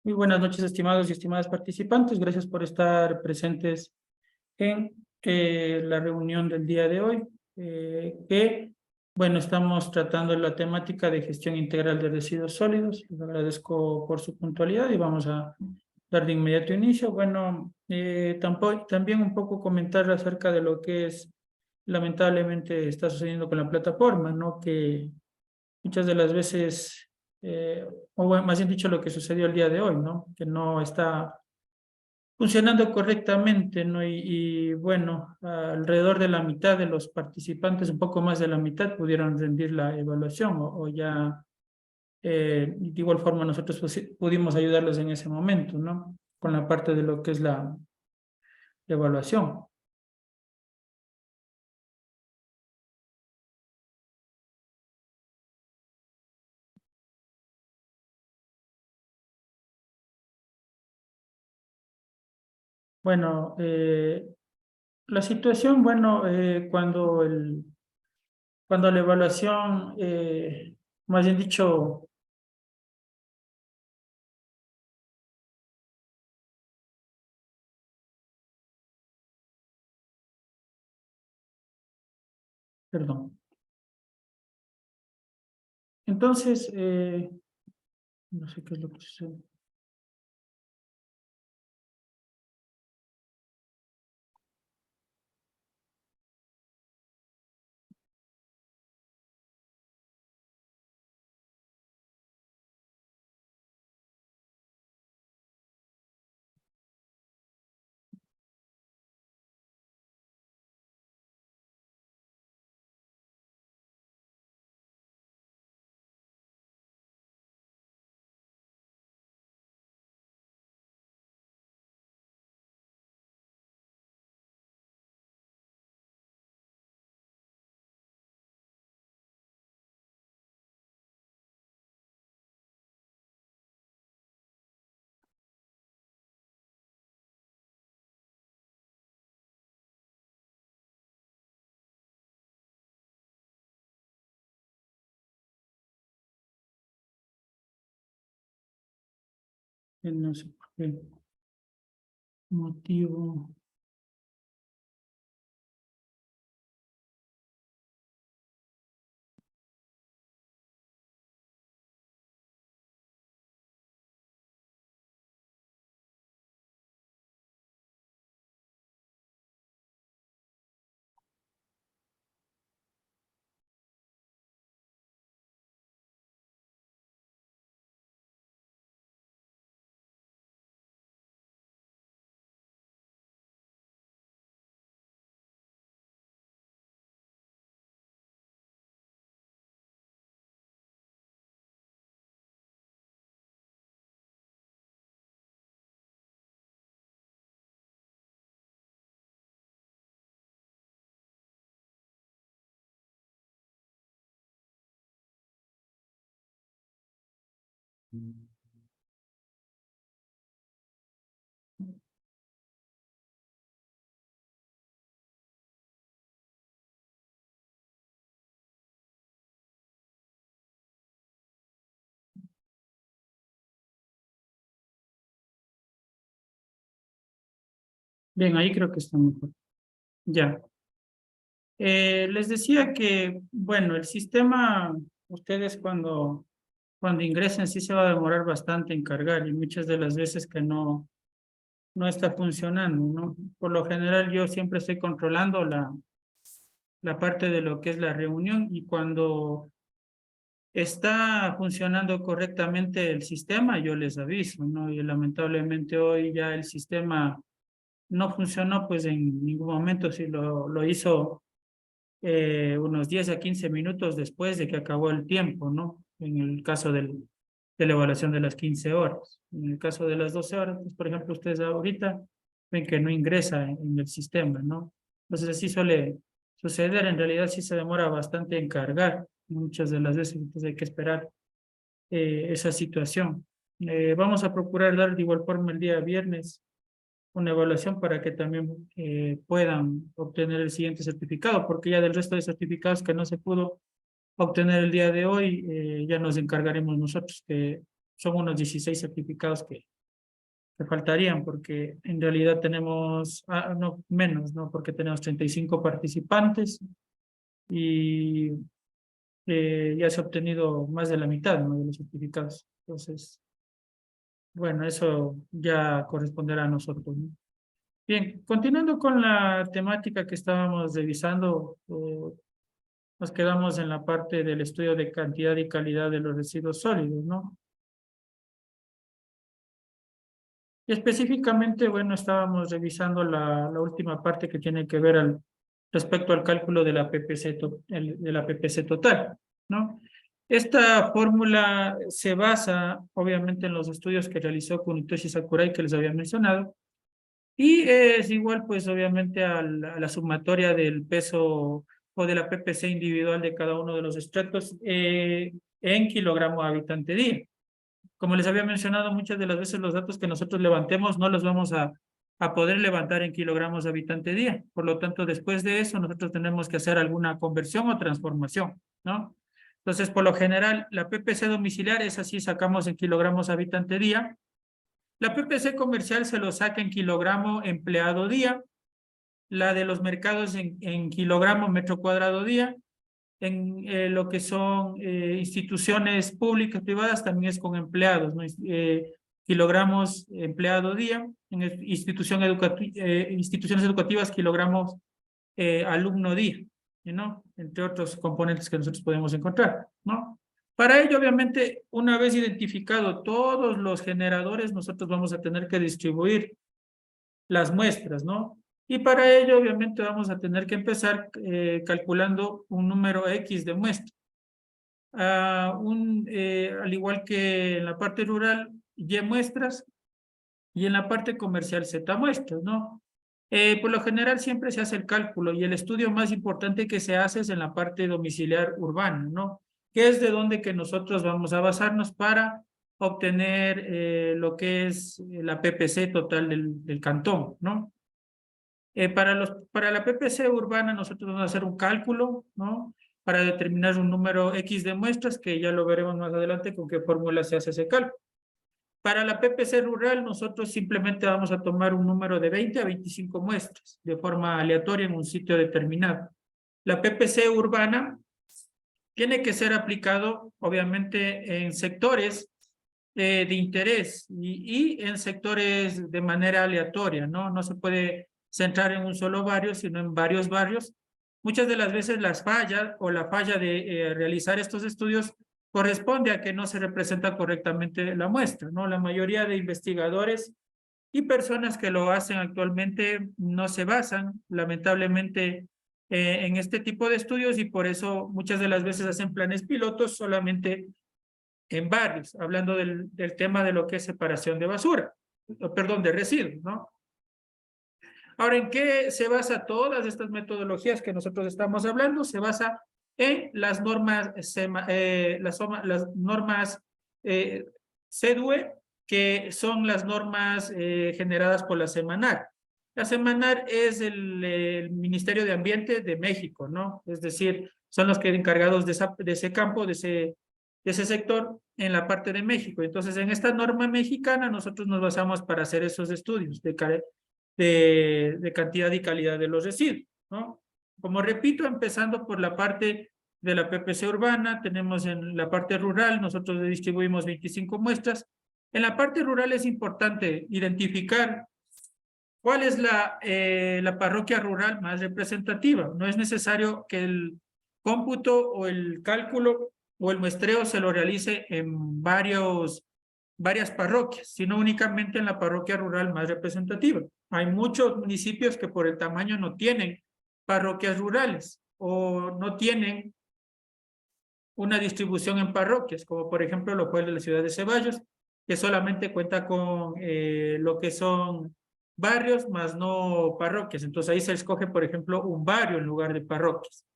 Muy buenas noches, estimados y estimadas participantes. Gracias por estar presentes en la reunión del día de hoy, bueno, estamos tratando la temática de gestión integral de residuos sólidos. Les agradezco por su puntualidad y vamos a dar de inmediato inicio. Bueno, también un poco comentar acerca de lo que lamentablemente está sucediendo con la plataforma, ¿no? Que muchas de las veces, o bueno, más bien dicho, lo que sucedió el día de hoy, ¿no? Que no está funcionando correctamente, ¿no? Bueno, alrededor de la mitad de los participantes, un poco más de la mitad, pudieron rendir la evaluación o ya, de igual forma nosotros pudimos ayudarlos en ese momento, ¿no? Con la parte de lo que es la evaluación. Bueno, la situación, bueno, cuando la evaluación, más bien dicho, perdón. Entonces, no sé qué es lo que sucede. No sé por qué motivo. Bien, ahí creo que está mejor. Ya. Les decía que, bueno, el sistema, ustedes cuando ingresen sí se va a demorar bastante en cargar y muchas de las veces que no está funcionando, ¿no? Por lo general yo siempre estoy controlando la parte de lo que es la reunión y cuando está funcionando correctamente el sistema, yo les aviso, ¿no? Y lamentablemente hoy ya el sistema no funcionó, pues en ningún momento, si lo hizo unos 10 a 15 minutos después de que acabó el tiempo, ¿no? En el caso de la evaluación de las 15 horas. En el caso de las 12 horas, pues, por ejemplo, ustedes ahorita ven que no ingresa en el sistema, ¿no? Entonces así suele suceder, en realidad sí se demora bastante en cargar, muchas de las veces, entonces hay que esperar esa situación. Vamos a procurar dar de igual forma el día viernes una evaluación para que también puedan obtener el siguiente certificado, porque ya del resto de certificados que no se pudo obtener el día de hoy, ya nos encargaremos nosotros, que son unos 16 certificados que faltarían, porque en realidad tenemos, no, menos, ¿no? Porque tenemos 35 participantes y ya se ha obtenido más de la mitad, ¿no? De los certificados. Entonces, bueno, eso ya corresponderá a nosotros, ¿no? Bien, continuando con la temática que estábamos revisando, nos quedamos en la parte del estudio de cantidad y calidad de los residuos sólidos, ¿no? Y específicamente, bueno, estábamos revisando la última parte que tiene que ver respecto al cálculo de la PPC, de la PPC total, ¿no? Esta fórmula se basa, obviamente, en los estudios que realizó Kunitoshi Sakurai, que les había mencionado, y es igual, pues, obviamente, a la sumatoria del peso o de la PPC individual de cada uno de los estratos en kilogramo habitante día. Como les había mencionado, muchas de las veces los datos que nosotros levantemos no los vamos a poder levantar en kilogramos habitante día. Por lo tanto, después de eso, nosotros tenemos que hacer alguna conversión o transformación, ¿no? Entonces, por lo general, la PPC domiciliar es así, sacamos en kilogramos habitante día. La PPC comercial se lo saca en kilogramo empleado día. La de los mercados en kilogramo metro cuadrado día. En lo que son instituciones públicas, privadas, también es con empleados, ¿no? Kilogramos empleado día, en instituciones educativas, kilogramos alumno día, ¿no? Entre otros componentes que nosotros podemos encontrar, ¿no? Para ello, obviamente, una vez identificado todos los generadores, nosotros vamos a tener que distribuir las muestras, ¿no? Y para ello, obviamente, vamos a tener que empezar calculando un número X de muestras. Al igual que en la parte rural, Y muestras, y en la parte comercial Z muestras, ¿no? Por lo general siempre se hace el cálculo y el estudio más importante que se hace es en la parte domiciliar urbana, ¿no? Que es de donde que nosotros vamos a basarnos para obtener lo que es la PPC total del cantón, ¿no? Para la PPC urbana nosotros vamos a hacer un cálculo, ¿no? Para determinar un número X de muestras, que ya lo veremos más adelante con qué fórmula se hace ese cálculo. Para la PPC rural nosotros simplemente vamos a tomar un número de 20 a 25 muestras de forma aleatoria en un sitio determinado. La PPC urbana tiene que ser aplicado obviamente en sectores de interés y en sectores de manera aleatoria, ¿no? No se puede centrar en un solo barrio, sino en varios barrios. Muchas de las veces las fallas o la falla de realizar estos estudios corresponde a que no se representa correctamente la muestra, ¿no? La mayoría de investigadores y personas que lo hacen actualmente no se basan, lamentablemente, en este tipo de estudios y por eso muchas de las veces hacen planes pilotos solamente en barrios, hablando del tema de lo que es separación de basura, perdón, de residuos, ¿no? Ahora, ¿en qué se basa todas estas metodologías que nosotros estamos hablando? Se basa en las normas, las normas CEDUE, que son las normas generadas por la Semanar. La Semanar es el Ministerio de Ambiente de México, ¿no? Es decir, son los que encargados de ese campo, de ese sector en la parte de México. Entonces, en esta norma mexicana nosotros nos basamos para hacer esos estudios de cantidad y calidad de los residuos, ¿no? Como repito, empezando por la parte de la PPC urbana, tenemos en la parte rural, nosotros distribuimos 25 muestras. En la parte rural es importante identificar cuál es la parroquia rural más representativa. No es necesario que el cómputo o el cálculo o el muestreo se lo realice en varias parroquias, sino únicamente en la parroquia rural más representativa. Hay muchos municipios que por el tamaño no tienen parroquias rurales o no tienen una distribución en parroquias, como por ejemplo lo fue de la ciudad de Ceballos, que solamente cuenta con lo que son barrios más no parroquias. Entonces ahí se escoge, por ejemplo, un barrio en lugar de parroquias.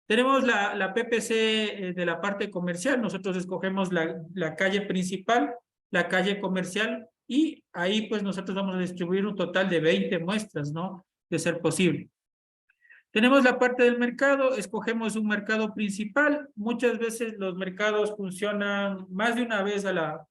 Tenemos la PPC de la parte comercial, nosotros escogemos la calle principal, la calle comercial, y ahí pues nosotros vamos a distribuir un total de 20 muestras, ¿no? De ser posible. Tenemos la parte del mercado, escogemos un mercado principal. Muchas veces los mercados funcionan más de una vez a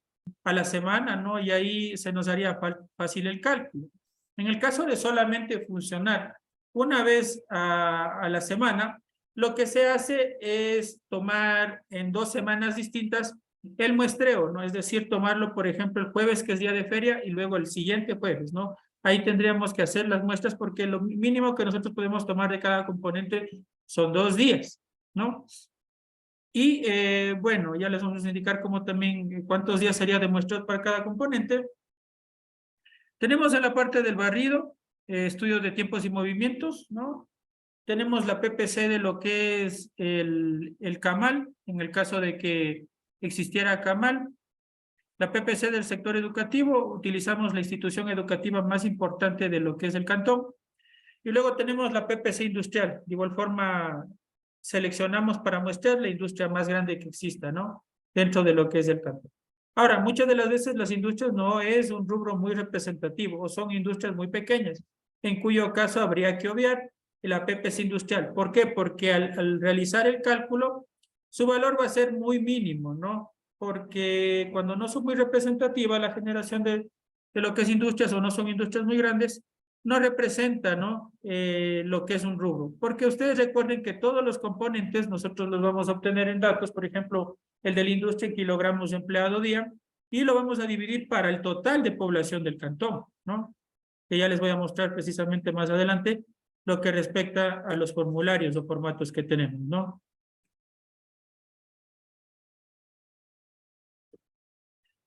a la semana, ¿no? Y ahí se nos haría fácil el cálculo. En el caso de solamente funcionar una vez a la semana, lo que se hace es tomar en 2 semanas distintas el muestreo, ¿no? Es decir, tomarlo, por ejemplo, el jueves, que es día de feria, y luego el siguiente jueves, ¿no? Ahí tendríamos que hacer las muestras porque lo mínimo que nosotros podemos tomar de cada componente son 2 días, ¿no? Y bueno, ya les vamos a indicar cómo también cuántos días sería de muestras para cada componente. Tenemos en la parte del barrido, estudio de tiempos y movimientos, ¿no? Tenemos la PPC de lo que es el CAMAL, en el caso de que existiera CAMAL. La PPC del sector educativo, utilizamos la institución educativa más importante de lo que es el cantón. Y luego tenemos la PPC industrial. De igual forma, seleccionamos para muestrar la industria más grande que exista, ¿no? Dentro de lo que es el cantón. Ahora, muchas de las veces las industrias no es un rubro muy representativo o son industrias muy pequeñas, en cuyo caso habría que obviar la PPC industrial. ¿Por qué? Porque al realizar el cálculo, su valor va a ser muy mínimo, ¿no? Porque cuando no son muy representativas la generación de lo que es industrias o no son industrias muy grandes, no representa, ¿no? Lo que es un rubro. Porque ustedes recuerden que todos los componentes nosotros los vamos a obtener en datos, por ejemplo, el de la industria en kilogramos empleado día, y lo vamos a dividir para el total de población del cantón, ¿no? Que ya les voy a mostrar precisamente más adelante lo que respecta a los formularios o formatos que tenemos, ¿no?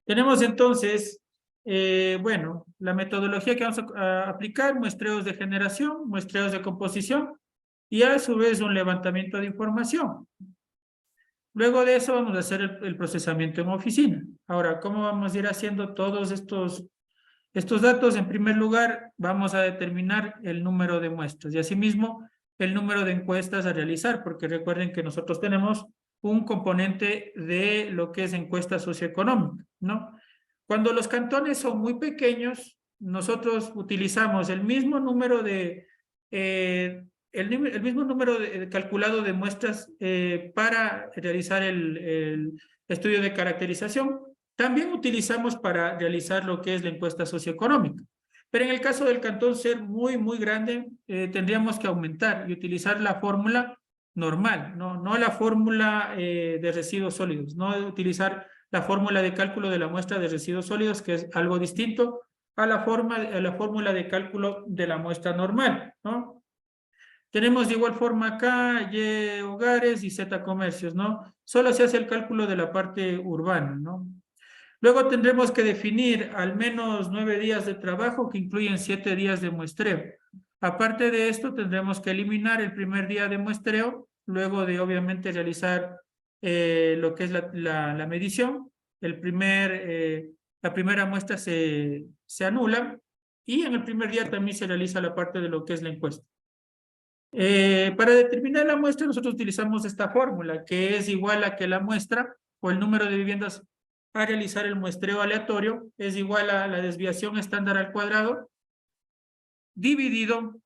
Tenemos entonces, bueno, la metodología que vamos a aplicar, muestreos de generación, muestreos de composición y a su vez un levantamiento de información. Luego de eso vamos a hacer el procesamiento en oficina. Ahora, ¿cómo vamos a ir haciendo todos estos datos? En primer lugar, vamos a determinar el número de muestras y asimismo el número de encuestas a realizar, porque recuerden que nosotros tenemos un componente de lo que es encuesta socioeconómica, ¿no? Cuando los cantones son muy pequeños, nosotros utilizamos el mismo número de, el mismo número calculado de muestras para realizar el estudio de caracterización. También utilizamos para realizar lo que es la encuesta socioeconómica. Pero en el caso del cantón ser muy, muy grande, tendríamos que aumentar y utilizar la fórmula normal, no la fórmula de residuos sólidos, no utilizar la fórmula de cálculo de la muestra de residuos sólidos, que es algo distinto a la fórmula de cálculo de la muestra normal, ¿no? Tenemos de igual forma acá Y hogares y Z comercios, ¿no? Solo se hace el cálculo de la parte urbana, ¿no? Luego tendremos que definir al menos 9 días de trabajo que incluyen 7 días de muestreo. Aparte de esto, tendremos que eliminar el primer día de muestreo, luego de obviamente realizar lo que es la medición. La primera muestra se anula y en el primer día también se realiza la parte de lo que es la encuesta. Para determinar la muestra nosotros utilizamos esta fórmula que es igual a que la muestra o el número de viviendas a realizar el muestreo aleatorio es igual a la desviación estándar al cuadrado dividido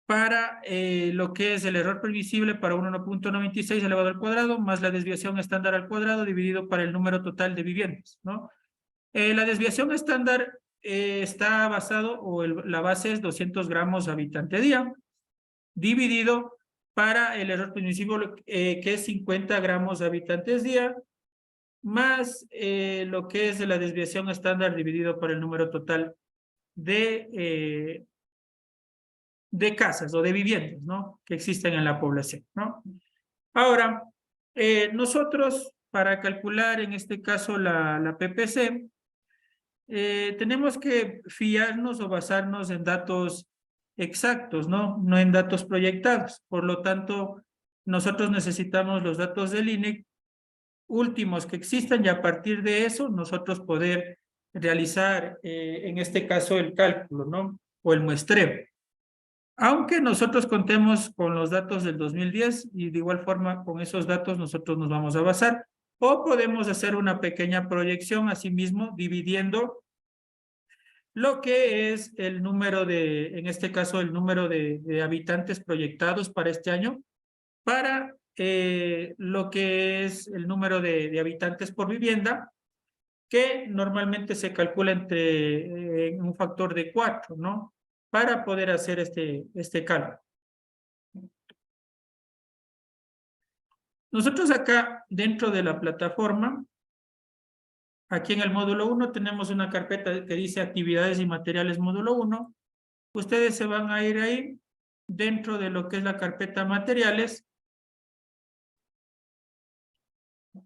para lo que es el error previsible para 1.96 elevado al cuadrado más la desviación estándar al cuadrado dividido para el número total de viviendas, ¿no? La desviación estándar está basado o la base es 200 gramos habitante día dividido para el error permisivo que es 50 gramos habitantes día, más lo que es la desviación estándar dividido por el número total de casas o de viviendas, ¿no? Que existen en la población, ¿no? Ahora, nosotros para calcular en este caso la PPC, tenemos que fiarnos o basarnos en datos exactos, ¿no? No en datos proyectados. Por lo tanto, nosotros necesitamos los datos del INEC últimos que existan y a partir de eso nosotros poder realizar, en este caso, el cálculo, ¿no? O el muestreo. Aunque nosotros contemos con los datos del 2010 y de igual forma con esos datos nosotros nos vamos a basar o podemos hacer una pequeña proyección asimismo dividiendo lo que es el número en este caso, el número de habitantes proyectados para este año, para lo que es el número de habitantes por vivienda, que normalmente se calcula entre un factor de 4, ¿no? Para poder hacer este cálculo. Nosotros acá, dentro de la plataforma, aquí en el módulo 1 tenemos una carpeta que dice actividades y materiales módulo 1. Ustedes se van a ir ahí, dentro de lo que es la carpeta materiales,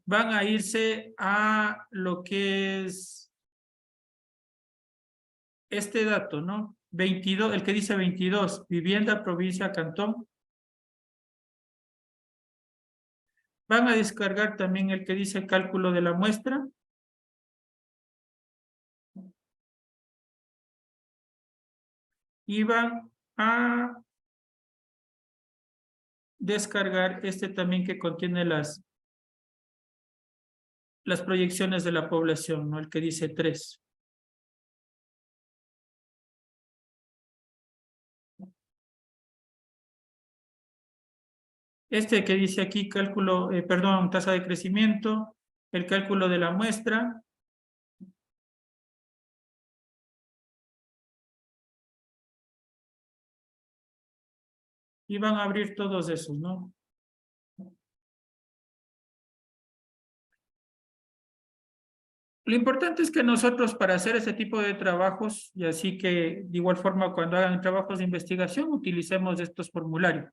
van a irse a lo que es este dato, ¿no? 22, el que dice 22, vivienda, provincia, cantón. Van a descargar también el que dice cálculo de la muestra. Y van a descargar este también que contiene las proyecciones de la población, ¿no? El que dice 3. Este que dice aquí cálculo, perdón, tasa de crecimiento, el cálculo de la muestra. Y van a abrir todos esos, ¿no? Lo importante es que nosotros para hacer ese tipo de trabajos, y así que de igual forma cuando hagan trabajos de investigación, utilicemos estos formularios.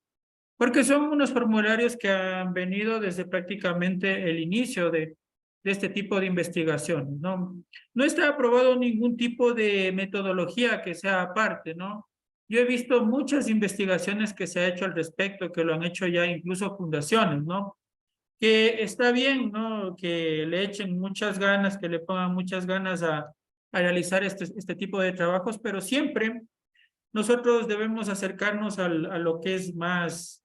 Porque son unos formularios que han venido desde prácticamente el inicio de este tipo de investigaciones, ¿no? No está aprobado ningún tipo de metodología que sea aparte, ¿no? Yo he visto muchas investigaciones que se ha hecho al respecto, que lo han hecho ya incluso fundaciones, ¿no? Que está bien, ¿no? Que le echen muchas ganas, que le pongan muchas ganas a realizar este tipo de trabajos, pero siempre nosotros debemos acercarnos a lo que es más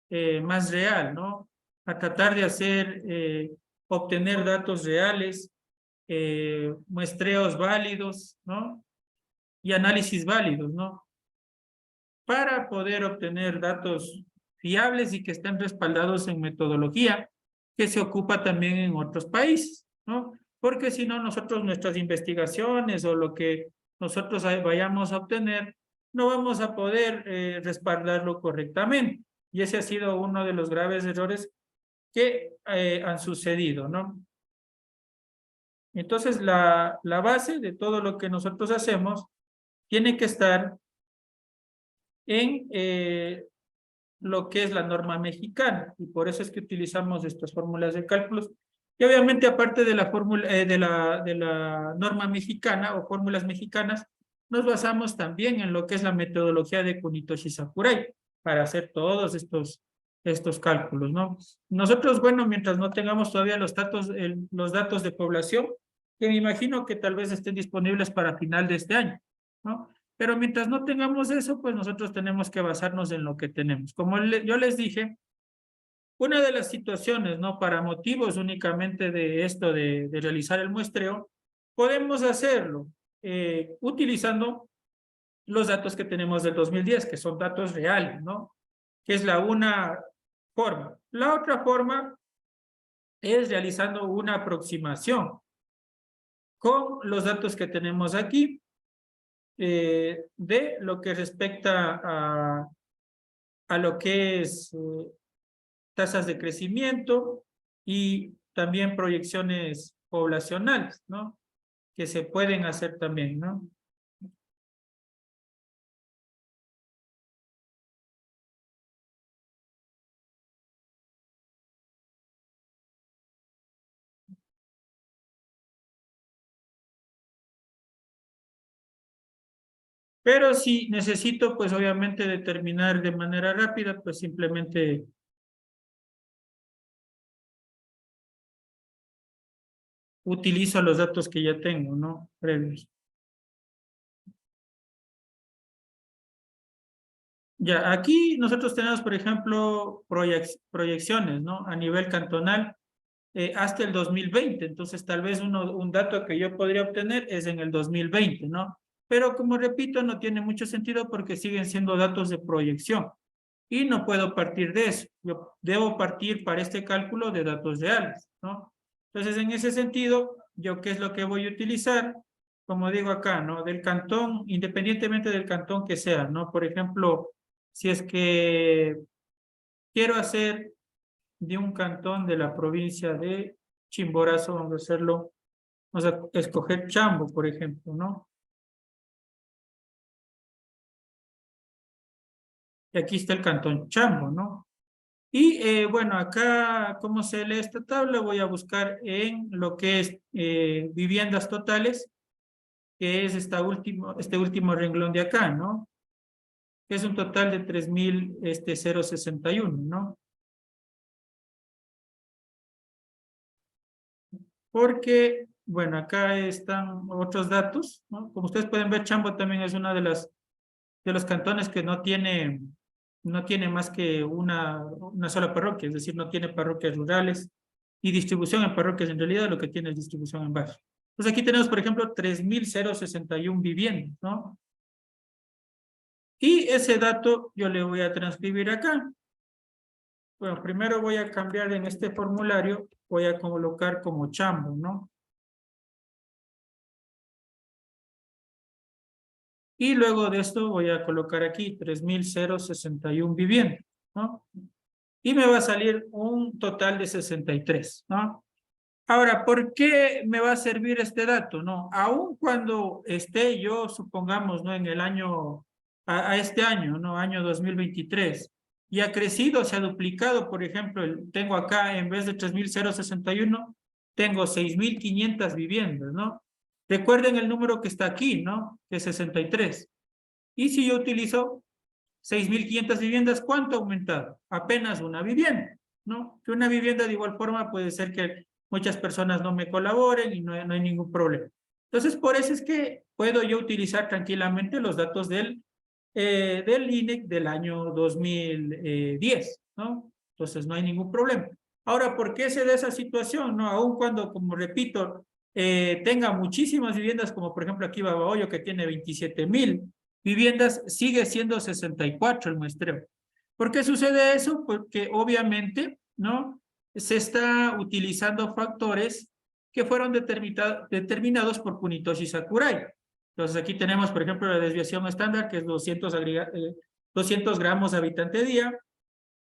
real, ¿no? A tratar de obtener datos reales, muestreos válidos, ¿no? Y análisis válidos, ¿no? Para poder obtener datos fiables y que estén respaldados en metodología que se ocupa también en otros países, ¿no? Porque si no, nosotros nuestras investigaciones o lo que nosotros vayamos a obtener, no vamos a poder respaldarlo correctamente. Y ese ha sido uno de los graves errores que han sucedido, ¿no? Entonces, la base de todo lo que nosotros hacemos tiene que estar en lo que es la norma mexicana, y por eso es que utilizamos estas fórmulas de cálculos. Y obviamente, aparte de la fórmula de la norma mexicana o fórmulas mexicanas, nos basamos también en lo que es la metodología de Kunitoshi Sakurai para hacer todos estos cálculos, ¿no? Nosotros, bueno, mientras no tengamos todavía los datos de población, que me imagino que tal vez estén disponibles para final de este año, ¿no? Pero mientras no tengamos eso, pues nosotros tenemos que basarnos en lo que tenemos. Como yo les dije, una de las situaciones, ¿no? Para motivos únicamente de esto de realizar el muestreo, podemos hacerlo utilizando los datos que tenemos del 2010, que son datos reales, ¿no? Que es la una forma. La otra forma es realizando una aproximación con los datos que tenemos aquí, de lo que respecta a lo que es tasas de crecimiento y también proyecciones poblacionales, ¿no? Que se pueden hacer también, ¿no? Pero si necesito, pues obviamente determinar de manera rápida, pues simplemente utilizo los datos que ya tengo, ¿no? Previos. Ya, aquí nosotros tenemos, por ejemplo, proyecciones, ¿no? A nivel cantonal hasta el 2020. Entonces, tal vez un dato que yo podría obtener es en el 2020, ¿no? Pero como repito, no tiene mucho sentido porque siguen siendo datos de proyección. Y no puedo partir de eso. Yo debo partir para este cálculo de datos reales, ¿no? Entonces, en ese sentido, ¿yo qué es lo que voy a utilizar? Como digo acá, ¿no? Del cantón, independientemente del cantón que sea, ¿no? Por ejemplo, si es que quiero hacer de un cantón de la provincia de Chimborazo, vamos a hacerlo, vamos a escoger Chambo, por ejemplo, ¿no? Y aquí está el cantón Chambo, ¿no? Y bueno, acá, ¿cómo se lee esta tabla? Voy a buscar en lo que es viviendas totales, que es este último renglón de acá, ¿no? Que es un total de 3.061, ¿no? Porque, bueno, acá están otros datos, ¿no? Como ustedes pueden ver, Chambo también es una de los cantones que no tiene más que una sola parroquia, es decir, no tiene parroquias rurales y distribución en parroquias, en realidad lo que tiene es distribución en barrios. Entonces aquí tenemos, por ejemplo, 3.061 viviendas, ¿no? Y ese dato yo le voy a transcribir acá. Bueno, primero voy a cambiar en este formulario, voy a colocar como Chambo, ¿no? Y luego de esto voy a colocar aquí 3.061 viviendas, ¿no? Y me va a salir un total de 63, ¿no? Ahora, ¿por qué me va a servir este dato? No, aun cuando esté yo, supongamos, ¿no? En el año, a este año, ¿no? Año 2023, y ha crecido, se ha duplicado, por ejemplo, tengo acá, en vez de 3.061, tengo 6.500 viviendas, ¿no? Recuerden el número que está aquí, ¿no? Que es 63. Y si yo utilizo 6.500 viviendas, ¿cuánto ha aumentado? Apenas una vivienda, ¿no? Que una vivienda de igual forma puede ser que muchas personas no me colaboren y no hay ningún problema. Entonces, por eso es que puedo yo utilizar tranquilamente los datos del INEC del año 2010, ¿no? Entonces, no hay ningún problema. Ahora, ¿por qué se da esa situación, no? Aun cuando, como repito, tenga muchísimas viviendas, como por ejemplo aquí Babahoyo, que tiene 27.000 viviendas, sigue siendo 64 el muestreo. ¿Por qué sucede eso? Porque obviamente, ¿no? Se está utilizando factores que fueron determinados por Kunitoshi Sakurai. Entonces aquí tenemos, por ejemplo, la desviación estándar, que es 200 gramos de habitante día,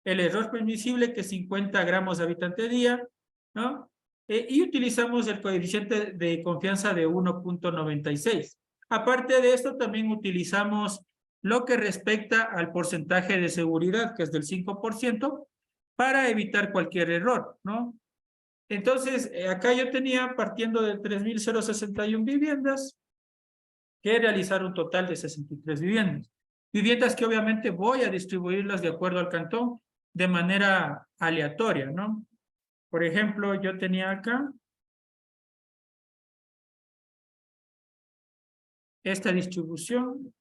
el error permisible, que es 50 gramos de habitante día, ¿no? Y utilizamos el coeficiente de confianza de 1.96. Aparte de esto, también utilizamos lo que respecta al porcentaje de seguridad, que es del 5%, para evitar cualquier error, ¿no? Entonces, acá yo tenía, partiendo de 3.061 viviendas, que realizar un total de 63 viviendas. Viviendas que obviamente voy a distribuirlas de acuerdo al cantón de manera aleatoria, ¿no? Por ejemplo, yo tenía acá esta distribución.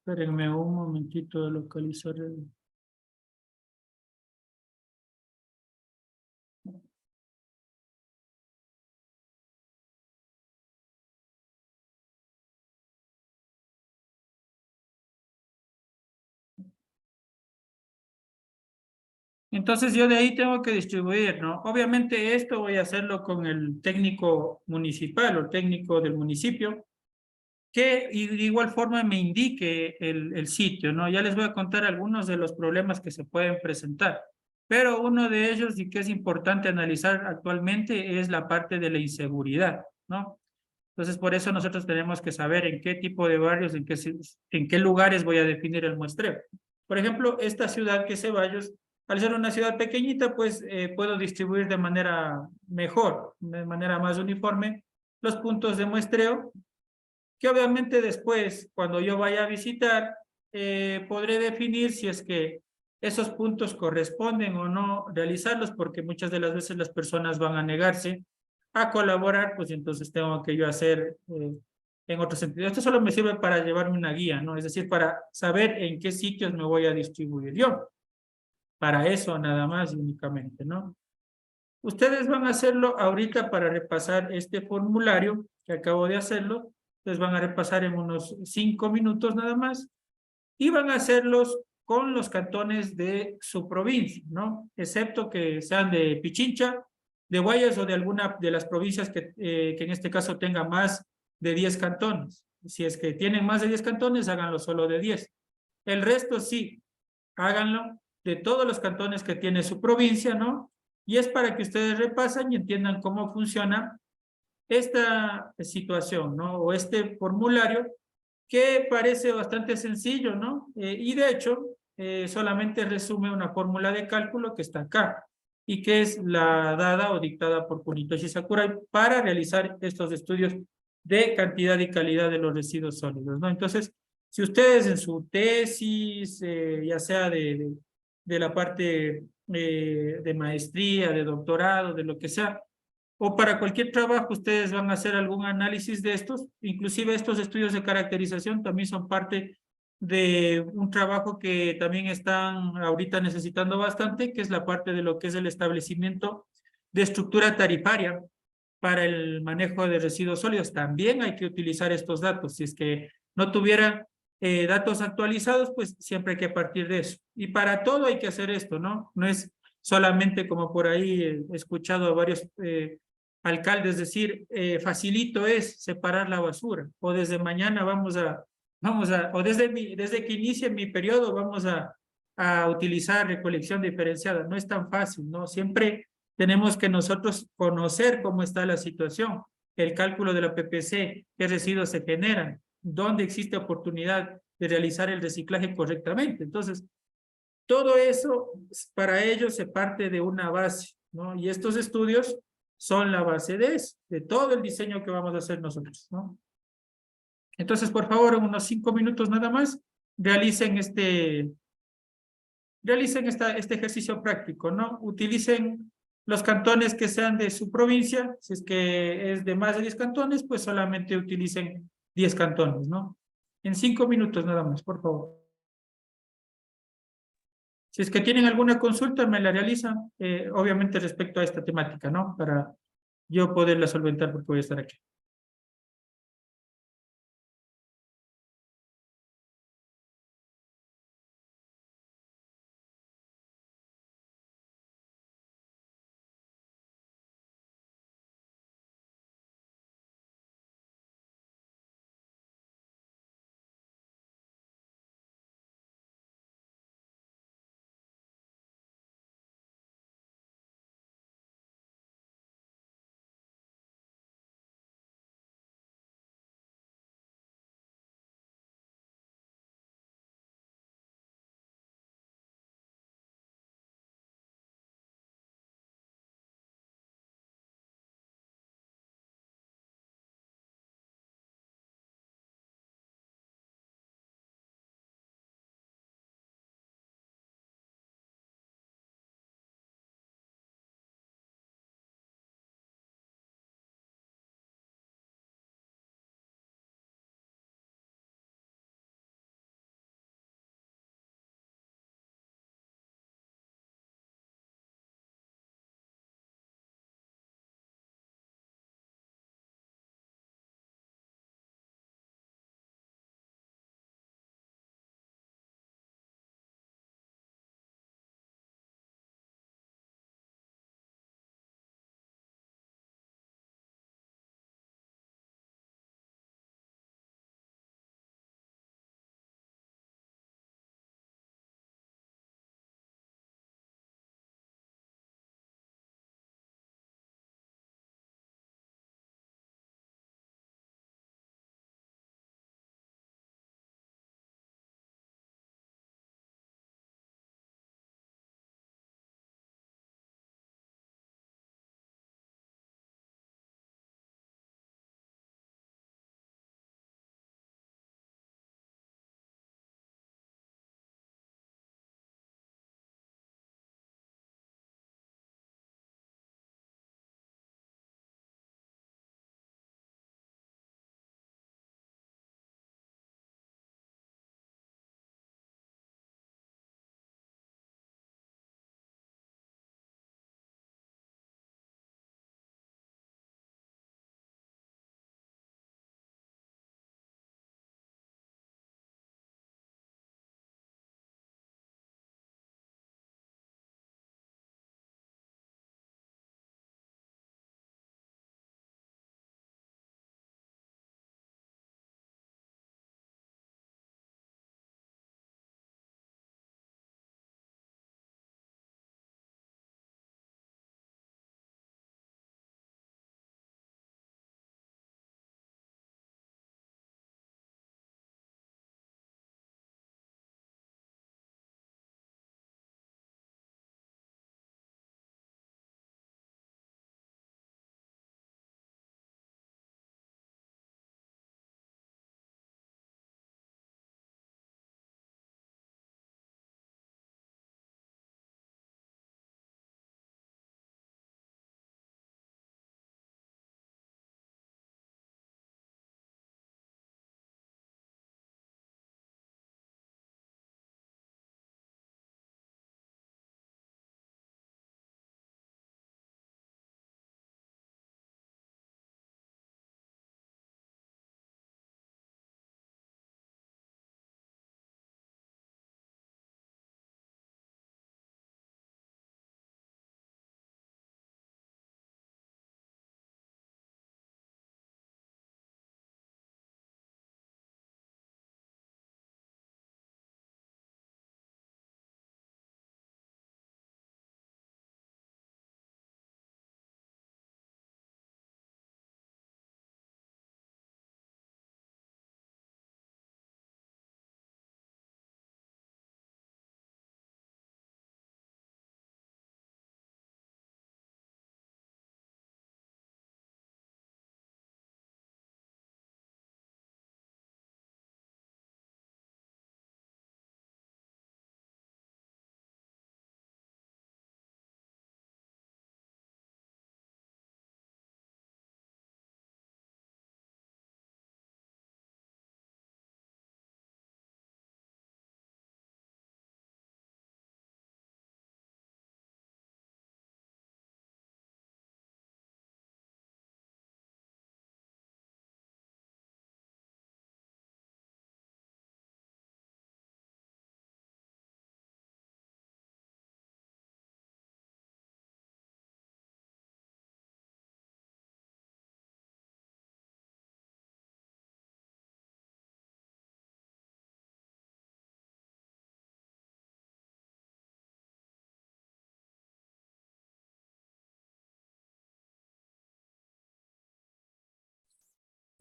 Espérenme un momentito de localizar el... Entonces yo de ahí tengo que distribuir, ¿no? Obviamente esto voy a hacerlo con el técnico municipal o el técnico del municipio, que de igual forma me indique el sitio, ¿no? Ya les voy a contar algunos de los problemas que se pueden presentar, pero uno de ellos y que es importante analizar actualmente es la parte de la inseguridad, ¿no? Entonces, por eso nosotros tenemos que saber en qué tipo de barrios, en qué lugares voy a definir el muestreo. Por ejemplo, esta ciudad que es Ceballos, al ser una ciudad pequeñita, pues puedo distribuir de manera mejor, de manera más uniforme, los puntos de muestreo, que obviamente después, cuando yo vaya a visitar, podré definir si es que esos puntos corresponden o no realizarlos, porque muchas de las veces las personas van a negarse a colaborar, pues entonces tengo que yo hacer en otro sentido. Esto solo me sirve para llevarme una guía, ¿no? Es decir, para saber en qué sitios me voy a distribuir yo. Para eso nada más y únicamente, ¿no? Ustedes van a hacerlo ahorita para repasar este formulario que acabo de hacerlo. Ustedes van a repasar en unos 5 minutos nada más y van a hacerlos con los cantones de su provincia, ¿no? Excepto que sean de Pichincha, de Guayas o de alguna de las provincias que en este caso tenga más de 10 cantones. Si es que tienen más de 10 cantones, háganlo solo de 10. El resto sí, háganlo de todos los cantones que tiene su provincia, ¿no? Y es para que ustedes repasen y entiendan cómo funciona esta situación, ¿no? O este formulario que parece bastante sencillo, ¿no? Y de hecho, solamente resume una fórmula de cálculo que está acá y que es la dada o dictada por Kunitoshi Sakurai para realizar estos estudios de cantidad y calidad de los residuos sólidos, ¿no? Entonces, si ustedes en su tesis, ya sea de la parte de maestría, de doctorado, de lo que sea, o para cualquier trabajo ustedes van a hacer algún análisis de estos, inclusive estos estudios de caracterización también son parte de un trabajo que también están ahorita necesitando bastante, que es la parte de lo que es el establecimiento de estructura tarifaria para el manejo de residuos sólidos. También hay que utilizar estos datos. Si es que no tuviera datos actualizados, pues siempre hay que partir de eso. Y para todo hay que hacer esto, ¿no? No es solamente como por ahí he escuchado a varios alcaldes decir, facilito es separar la basura, o desde mañana o desde que inicie mi periodo vamos a utilizar recolección diferenciada. No es tan fácil, ¿no? Siempre tenemos que nosotros conocer cómo está la situación, el cálculo de la PPC, qué residuos se generan, dónde existe oportunidad de realizar el reciclaje correctamente. Entonces, todo eso para ellos se parte de una base, ¿no? Y estos estudios son la base de eso, de todo el diseño que vamos a hacer nosotros, ¿no? Entonces, por favor, en unos 5 minutos nada más, realicen este ejercicio práctico, ¿no? Utilicen los cantones que sean de su provincia, si es que es de más de 10 cantones, pues solamente utilicen 10 cantones, ¿no? En 5 minutos nada más, por favor. Si es que tienen alguna consulta, me la realizan, obviamente respecto a esta temática, ¿no? Para yo poderla solventar porque voy a estar aquí.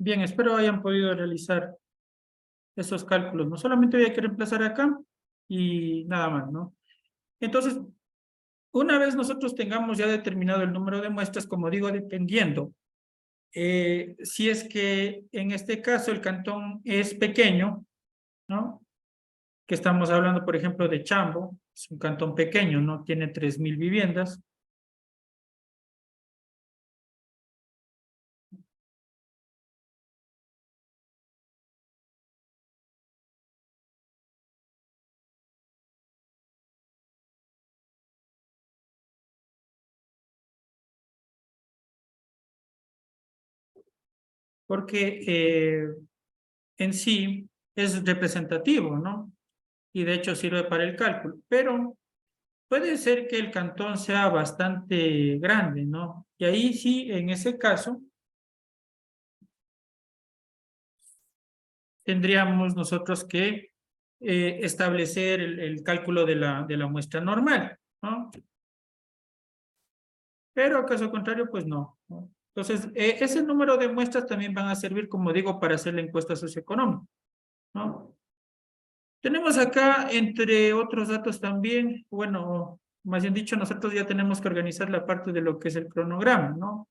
Bien, espero hayan podido realizar esos cálculos. No solamente había que reemplazar acá y nada más, ¿no? Entonces, una vez nosotros tengamos ya determinado el número de muestras, como digo, dependiendo, si es que en este caso el cantón es pequeño, ¿no? Que estamos hablando, por ejemplo, de Chambo, es un cantón pequeño, no tiene 3.000 viviendas. Porque en sí es representativo, ¿no? Y de hecho sirve para el cálculo, pero puede ser que el cantón sea bastante grande, ¿no? Y ahí sí, en ese caso, tendríamos nosotros que establecer el cálculo de la muestra normal, ¿no? Pero caso contrario, pues no, ¿no? Entonces, ese número de muestras también van a servir, como digo, para hacer la encuesta socioeconómica, ¿no? Tenemos acá, entre otros datos también, bueno, más bien dicho, nosotros ya tenemos que organizar la parte de lo que es el cronograma, ¿no?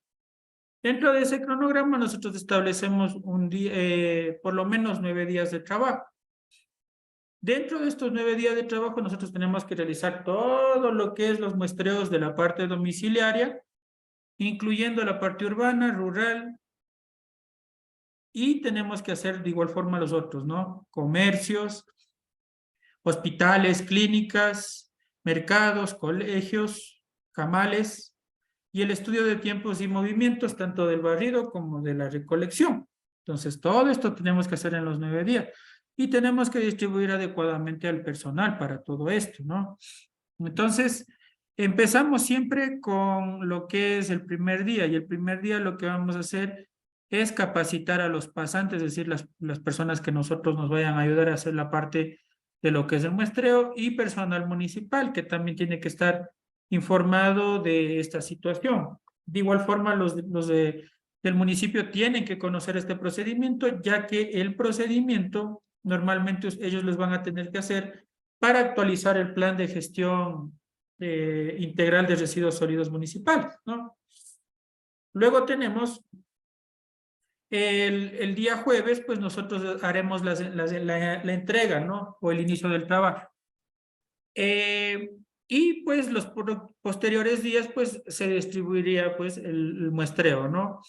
Dentro de ese cronograma nosotros establecemos un día, por lo menos 9 días de trabajo. Dentro de estos 9 días de trabajo nosotros tenemos que realizar todo lo que es los muestreos de la parte domiciliaria, incluyendo la parte urbana, rural, y tenemos que hacer de igual forma los otros, ¿no? Comercios, hospitales, clínicas, mercados, colegios, camales, y el estudio de tiempos y movimientos, tanto del barrido como de la recolección. Entonces, todo esto tenemos que hacer en los 9 días. Y tenemos que distribuir adecuadamente al personal para todo esto, ¿no? Entonces, empezamos siempre con lo que es el primer día, y el primer día lo que vamos a hacer es capacitar a los pasantes, es decir, las personas que nosotros nos vayan a ayudar a hacer la parte de lo que es el muestreo, y personal municipal que también tiene que estar informado de esta situación. De igual forma, del municipio tienen que conocer este procedimiento, ya que el procedimiento normalmente ellos les van a tener que hacer para actualizar el plan de gestión integral de residuos sólidos municipales, ¿no? Luego tenemos el día jueves, pues nosotros haremos la entrega, ¿no? O el inicio del trabajo. Y pues los posteriores días, pues se distribuiría pues el muestreo, ¿no?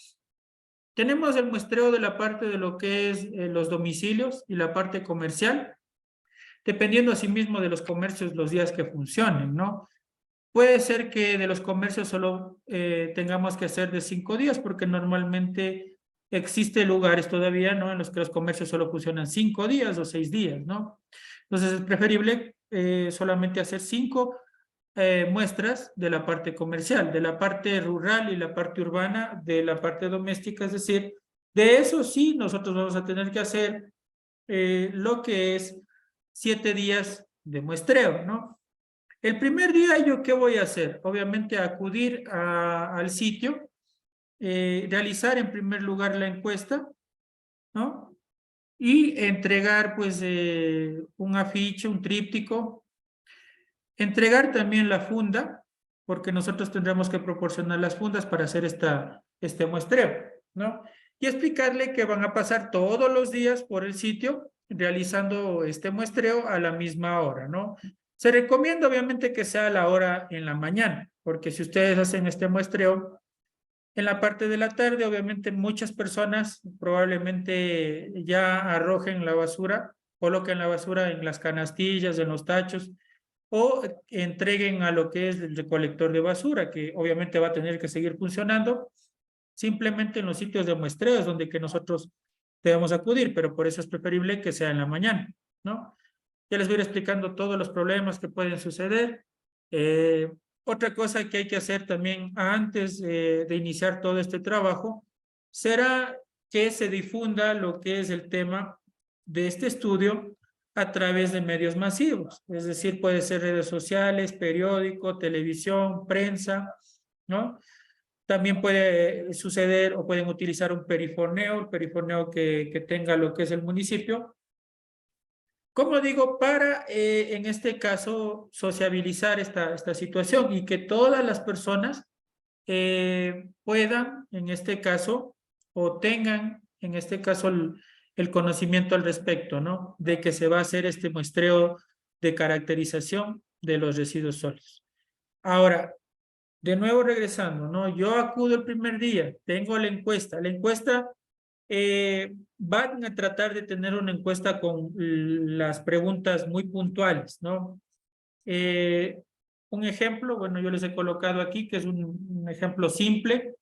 Tenemos el muestreo de la parte de lo que es los domicilios y la parte comercial, dependiendo asimismo de los comercios los días que funcionen, ¿no? Puede ser que de los comercios solo tengamos que hacer de 5 días, porque normalmente existen lugares todavía, ¿no? En los que los comercios solo funcionan 5 días o 6 días, ¿no? Entonces es preferible solamente hacer 5 muestras de la parte comercial, de la parte rural y la parte urbana, de la parte doméstica, es decir, de eso sí nosotros vamos a tener que hacer lo que es 7 días de muestreo, ¿no? El primer día, ¿yo qué voy a hacer? Obviamente acudir al sitio, realizar en primer lugar la encuesta, ¿no? Y entregar pues un afiche, un tríptico, entregar también la funda, porque nosotros tendremos que proporcionar las fundas para hacer este muestreo, ¿no? Y explicarle que van a pasar todos los días por el sitio realizando este muestreo a la misma hora, ¿no? Se recomienda obviamente que sea a la hora en la mañana, porque si ustedes hacen este muestreo en la parte de la tarde, obviamente muchas personas probablemente ya arrojen la basura, coloquen la basura en las canastillas, en los tachos, o entreguen a lo que es el recolector de basura, que obviamente va a tener que seguir funcionando, simplemente en los sitios de muestreos donde que nosotros debemos acudir, pero por eso es preferible que sea en la mañana, ¿no? Ya les voy a ir explicando todos los problemas que pueden suceder. Otra cosa que hay que hacer también antes de iniciar todo este trabajo será que se difunda lo que es el tema de este estudio a través de medios masivos, es decir, puede ser redes sociales, periódico, televisión, prensa, ¿no? También puede suceder o pueden utilizar un perifoneo, el perifoneo que tenga lo que es el municipio. Como digo, para en este caso sociabilizar esta situación y que todas las personas puedan, en este caso, o tengan, en este caso, el conocimiento al respecto, ¿no? De que se va a hacer este muestreo de caracterización de los residuos sólidos. Ahora, de nuevo regresando, ¿no? Yo acudo el primer día, tengo la encuesta. La encuesta van a tratar de tener una encuesta con las preguntas muy puntuales, ¿no? Un ejemplo, bueno, yo les he colocado aquí, que es un ejemplo simple,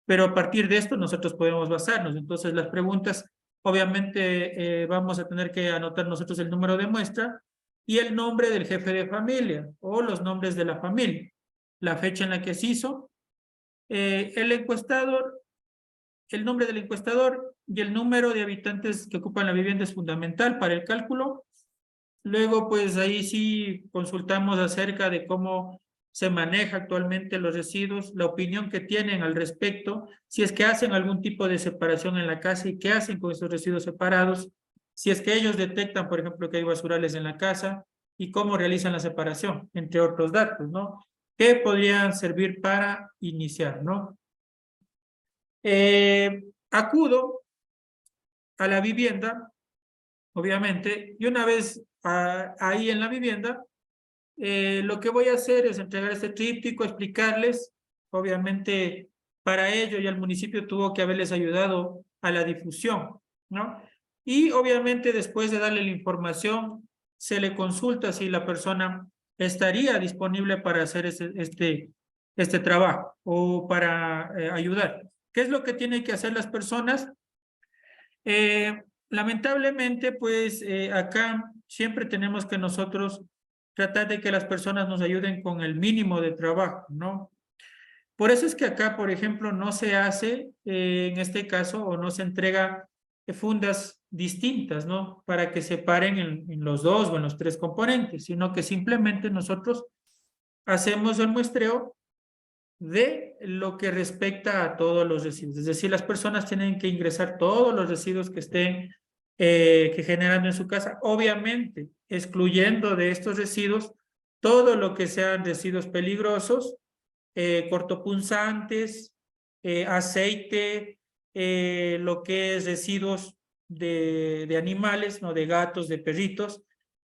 pero a partir de esto nosotros podemos basarnos. Entonces, las preguntas, obviamente, vamos a tener que anotar nosotros el número de muestra y el nombre del jefe de familia o los nombres de la familia, la fecha en la que se hizo, el encuestador, el nombre del encuestador y el número de habitantes que ocupan la vivienda es fundamental para el cálculo. Luego, pues ahí sí consultamos acerca de cómo se maneja actualmente los residuos, la opinión que tienen al respecto, si es que hacen algún tipo de separación en la casa y qué hacen con esos residuos separados, si es que ellos detectan, por ejemplo, que hay basurales en la casa y cómo realizan la separación, entre otros datos, ¿no? Que podrían servir para iniciar, ¿no? Acudo a la vivienda, obviamente, y una vez ahí en la vivienda, lo que voy a hacer es entregar este tríptico, explicarles, obviamente para ello ya el municipio tuvo que haberles ayudado a la difusión, ¿no? Y obviamente después de darle la información, se le consulta si la persona estaría disponible para hacer este trabajo o para ayudar. ¿Qué es lo que tienen que hacer las personas? Lamentablemente, pues acá siempre tenemos que nosotros tratar de que las personas nos ayuden con el mínimo de trabajo, ¿no? Por eso es que acá, por ejemplo, no se hace, en este caso, o no se entrega fundas distintas, ¿no? Para que se paren en los dos o en los tres componentes, sino que simplemente nosotros hacemos el muestreo de lo que respecta a todos los residuos. Es decir, las personas tienen que ingresar todos los residuos que estén que generando en su casa, obviamente excluyendo de estos residuos todo lo que sean residuos peligrosos, cortopunzantes, aceite, lo que es residuos de animales, ¿no? De gatos, de perritos,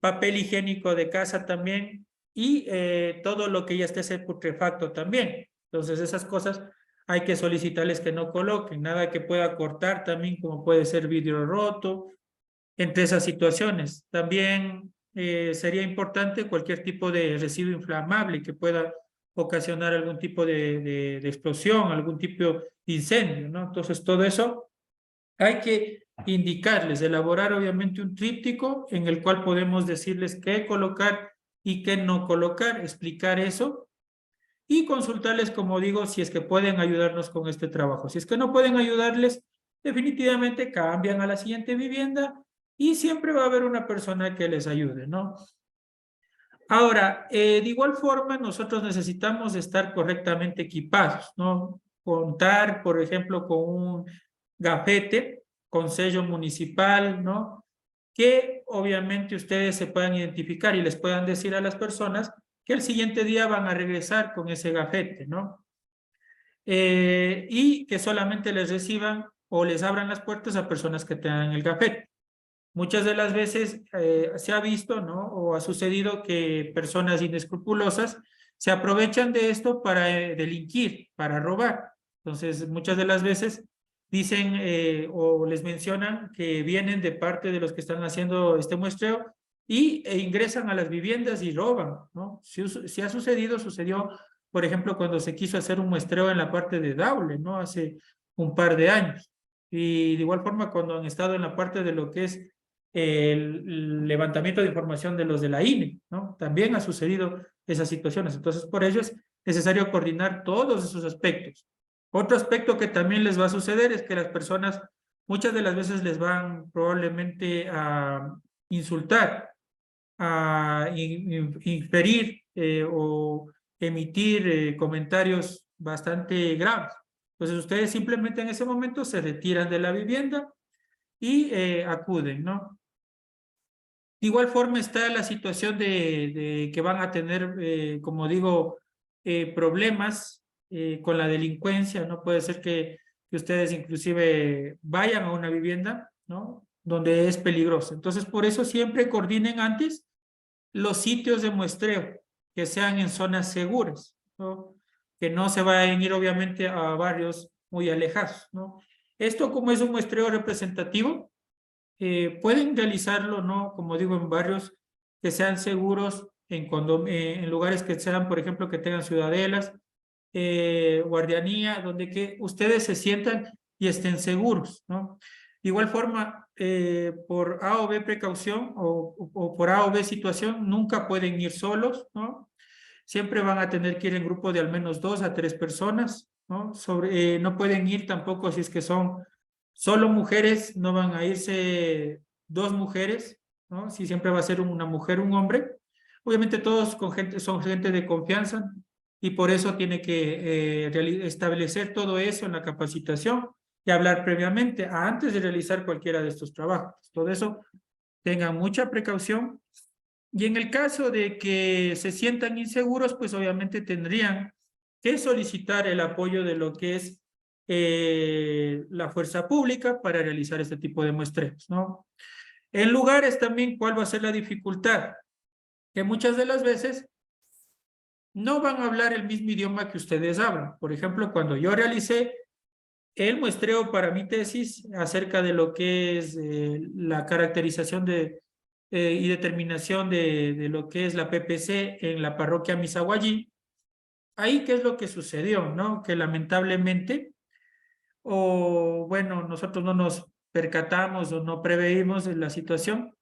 papel higiénico de casa también y todo lo que ya esté putrefacto también. Entonces esas cosas hay que solicitarles que no coloquen, nada que pueda cortar también, como puede ser vidrio roto, entre esas situaciones. También sería importante cualquier tipo de residuo inflamable que pueda ocasionar algún tipo de explosión, algún tipo de incendio, ¿no? Entonces todo eso hay que indicarles, elaborar obviamente un tríptico en el cual podemos decirles qué colocar y qué no colocar, explicar eso y consultarles, como digo, si es que pueden ayudarnos con este trabajo. Si es que no pueden ayudarles, definitivamente cambian a la siguiente vivienda y siempre va a haber una persona que les ayude, ¿no? Ahora, de igual forma, nosotros necesitamos estar correctamente equipados, ¿no? Contar, por ejemplo, con un gafete con sello municipal, ¿no? Que obviamente ustedes se puedan identificar y les puedan decir a las personas que el siguiente día van a regresar con ese gafete, ¿no? Y que solamente les reciban o les abran las puertas a personas que tengan el gafete. Muchas de las veces se ha visto, ¿no? O ha sucedido que personas inescrupulosas se aprovechan de esto para delinquir, para robar. Entonces, muchas de las veces dicen o les mencionan que vienen de parte de los que están haciendo este muestreo e ingresan a las viviendas y roban, ¿no? Si ha sucedido, sucedió, por ejemplo, cuando se quiso hacer un muestreo en la parte de Daule, ¿no? Hace un par de años. Y de igual forma, cuando han estado en la parte de lo que es el levantamiento de información de los de la INE, ¿no? También ha sucedido esas situaciones. Entonces, por ello es necesario coordinar todos esos aspectos. Otro aspecto que también les va a suceder es que las personas muchas de las veces les van probablemente a insultar, a inferir o emitir comentarios bastante graves. Entonces ustedes simplemente en ese momento se retiran de la vivienda y acuden, ¿no? De igual forma está la situación de que van a tener, como digo, problemas con la delincuencia, ¿no? Puede ser que ustedes inclusive vayan a una vivienda, ¿no? Donde es peligroso. Entonces, por eso siempre coordinen antes los sitios de muestreo, que sean en zonas seguras, ¿no? Que no se vayan a ir obviamente a barrios muy alejados, ¿no? Esto como es un muestreo representativo, pueden realizarlo, ¿no? Como digo, en barrios que sean seguros, en lugares que sean, por ejemplo, que tengan ciudadelas, guardianía, donde que ustedes se sientan y estén seguros, ¿no? De igual forma, por A o B precaución o por A o B situación, nunca pueden ir solos, ¿no? Siempre van a tener que ir en grupo de al menos 2 a 3 personas, ¿no? No pueden ir tampoco si es que son solo mujeres, no van a irse 2 mujeres, ¿no? Si siempre va a ser una mujer, un hombre. Obviamente todos son gente de confianza y por eso tiene que establecer todo eso en la capacitación y hablar previamente, antes de realizar cualquiera de estos trabajos. Todo eso, tengan mucha precaución y en el caso de que se sientan inseguros, pues obviamente tendrían que solicitar el apoyo de lo que es la fuerza pública para realizar este tipo de muestreos, ¿no? En lugares también, ¿cuál va a ser la dificultad? Que muchas de las veces no van a hablar el mismo idioma que ustedes hablan. Por ejemplo, cuando yo realicé el muestreo para mi tesis acerca de lo que es la caracterización y determinación de lo que es la PPC en la parroquia Misaguallí, ahí qué es lo que sucedió, ¿no? Que lamentablemente, o bueno, nosotros no nos percatamos o no preveímos de la situación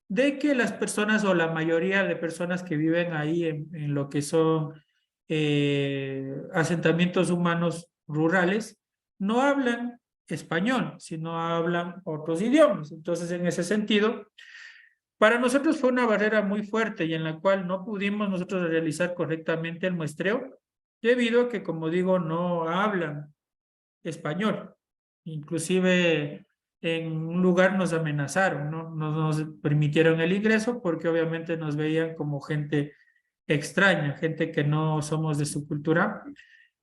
de que las personas o la mayoría de personas que viven ahí en lo que son asentamientos humanos rurales no hablan español, sino hablan otros idiomas. Entonces, en ese sentido, para nosotros fue una barrera muy fuerte y en la cual no pudimos nosotros realizar correctamente el muestreo, debido a que, como digo, no hablan español. Inclusive en un lugar nos amenazaron, ¿no? No nos permitieron el ingreso porque obviamente nos veían como gente extraña, gente que no somos de su cultura.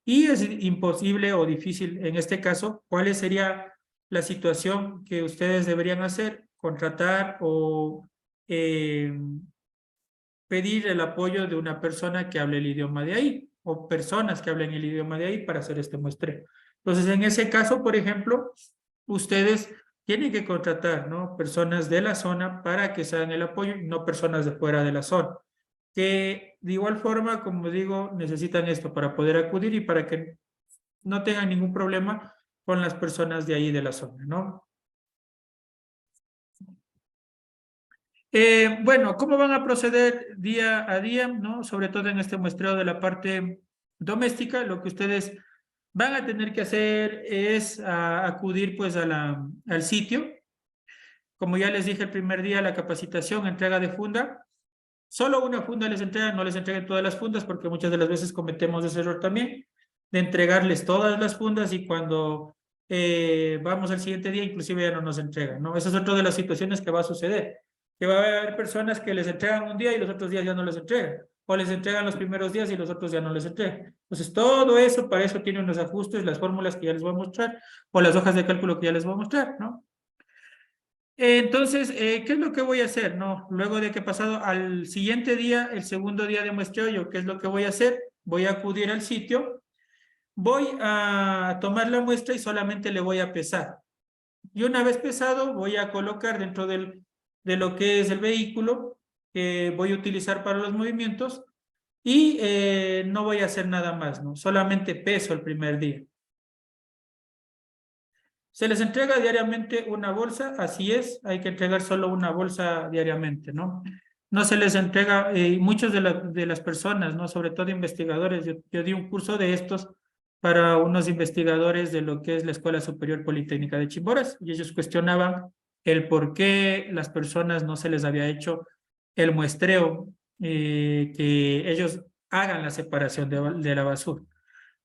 Y es imposible o difícil en este caso, ¿cuál sería la situación que ustedes deberían hacer? Contratar o eh, pedir el apoyo de una persona que hable el idioma de ahí o personas que hablen el idioma de ahí para hacer este muestreo. Entonces, en ese caso, por ejemplo, ustedes tienen que contratar, ¿no? Personas de la zona para que se hagan el apoyo, no personas de fuera de la zona, que de igual forma, como digo, necesitan esto para poder acudir y para que no tengan ningún problema con las personas de ahí de la zona, ¿no? Bueno, ¿cómo van a proceder día a día, no? Sobre todo en este muestreo de la parte doméstica, lo que ustedes van a tener que hacer es acudir pues al sitio. Como ya les dije el primer día, la capacitación, entrega de funda. Solo una funda les entregan, no les entreguen todas las fundas porque muchas de las veces cometemos ese error también, de entregarles todas las fundas y cuando vamos al siguiente día inclusive ya no nos entregan, ¿no? Esa es otra de las situaciones que va a suceder, que va a haber personas que les entregan un día y los otros días ya no les entregan, o les entregan los primeros días y los otros ya no les entregan. Entonces todo eso, para eso tiene unos ajustes, las fórmulas que ya les voy a mostrar, o las hojas de cálculo que ya les voy a mostrar, ¿no? Entonces, ¿qué es lo que voy a hacer? No, luego de que he pasado al siguiente día, el segundo día de muestreo, yo, ¿qué es lo que voy a hacer? Voy a acudir al sitio, voy a tomar la muestra y solamente le voy a pesar. Y una vez pesado, voy a colocar dentro de lo que es el vehículo que voy a utilizar para los movimientos y no voy a hacer nada más, ¿no? Solamente peso el primer día. Se les entrega diariamente una bolsa, así es, hay que entregar solo una bolsa diariamente, ¿no? No se les entrega, muchos de las personas, ¿no? Sobre todo investigadores, yo di un curso de estos para unos investigadores de lo que es la Escuela Superior Politécnica de Chimboras, y ellos cuestionaban el por qué las personas no se les había hecho el muestreo, que ellos hagan la separación de la basura.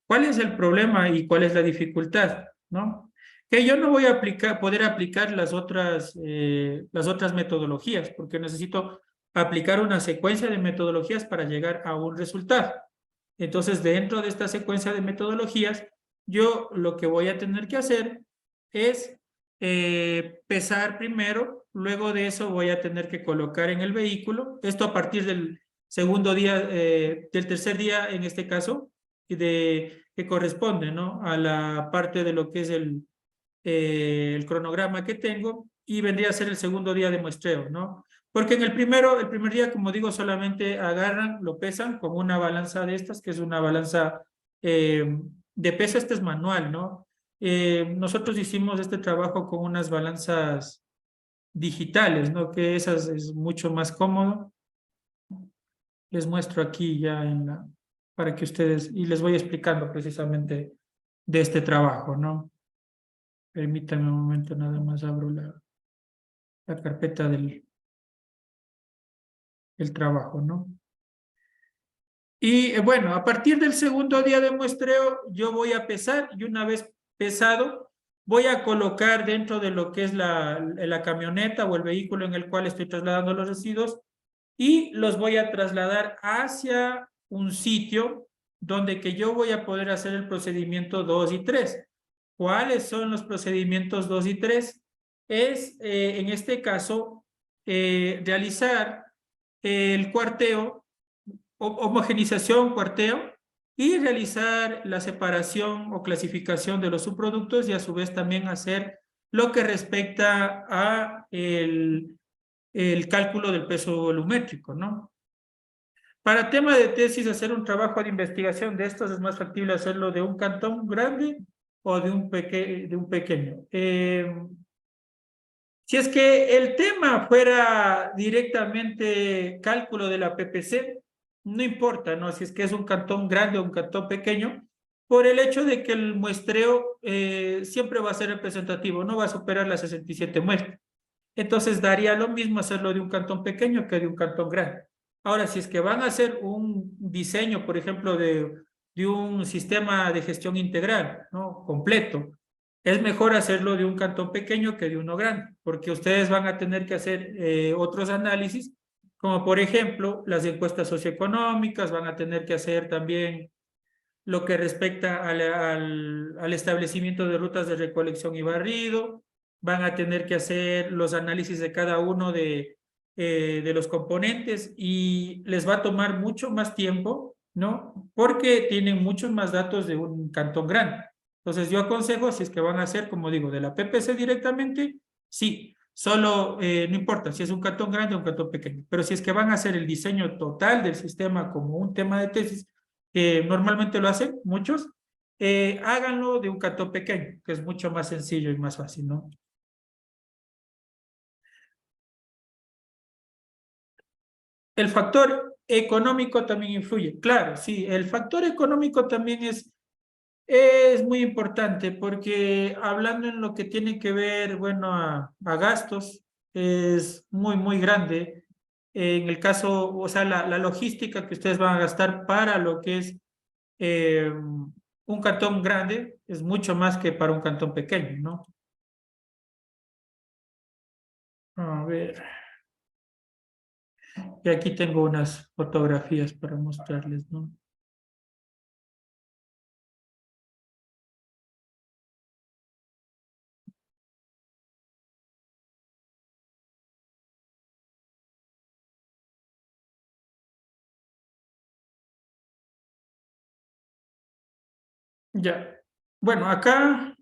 ¿Cuál es el problema y cuál es la dificultad? ¿No? Que yo no voy a poder aplicar las otras metodologías, porque necesito aplicar una secuencia de metodologías para llegar a un resultado. Entonces, dentro de esta secuencia de metodologías, yo lo que voy a tener que hacer es pesar primero, luego de eso voy a tener que colocar en el vehículo, esto a partir del segundo día, del tercer día en este caso, que corresponde, ¿no?, a la parte de lo que es el cronograma que tengo, y vendría a ser el segundo día de muestreo, ¿no? Porque en el primer día, como digo, solamente agarran, lo pesan con una balanza de estas, que es una balanza de peso, este es manual, ¿no? Nosotros hicimos este trabajo con unas balanzas digitales, ¿no? Que esas es mucho más cómodo. Les muestro aquí ya para que ustedes, y les voy explicando precisamente de este trabajo, ¿no? Permítanme un momento, nada más abro la carpeta del trabajo, ¿no? Y bueno, a partir del segundo día de muestreo, yo voy a pesar, y una vez pesado, voy a colocar dentro de lo que es la camioneta o el vehículo en el cual estoy trasladando los residuos, y los voy a trasladar hacia un sitio donde que yo voy a poder hacer el procedimiento 2 y 3. ¿Cuáles son los procedimientos 2 y 3? Es, en este caso, realizar el cuarteo, homogenización, cuarteo, y realizar la separación o clasificación de los subproductos, y a su vez también hacer lo que respecta a el cálculo del peso volumétrico, ¿no? Para tema de tesis, hacer un trabajo de investigación de estos es más factible hacerlo de un cantón grande o de un pequeño. Si es que el tema fuera directamente cálculo de la PPC, no importa, ¿no? Si es que es un cantón grande o un cantón pequeño, por el hecho de que el muestreo siempre va a ser representativo, no va a superar las 67 muestras. Entonces daría lo mismo hacerlo de un cantón pequeño que de un cantón grande. Ahora, si es que van a hacer un diseño, por ejemplo, de un sistema de gestión integral, ¿no?, completo, es mejor hacerlo de un cantón pequeño que de uno grande, porque ustedes van a tener que hacer otros análisis, como por ejemplo las encuestas socioeconómicas, van a tener que hacer también lo que respecta al establecimiento de rutas de recolección y barrido, van a tener que hacer los análisis de cada uno de los componentes, y les va a tomar mucho más tiempo, ¿no? Porque tienen muchos más datos de un cantón grande. Entonces yo aconsejo, si es que van a hacer, como digo, de la PPC directamente, sí, solo, no importa si es un cantón grande o un cantón pequeño, pero si es que van a hacer el diseño total del sistema como un tema de tesis, que normalmente lo hacen muchos, háganlo de un cantón pequeño, que es mucho más sencillo y más fácil, ¿no? El factor económico también influye. Claro, sí, el factor económico también es muy importante, porque hablando en lo que tiene que ver, bueno, a gastos, es muy grande. En el caso, o sea, la logística que ustedes van a gastar para lo que es un cantón grande es mucho más que para un cantón pequeño, ¿no? A ver, y aquí tengo unas fotografías para mostrarles, ¿no? Ya. Bueno, acá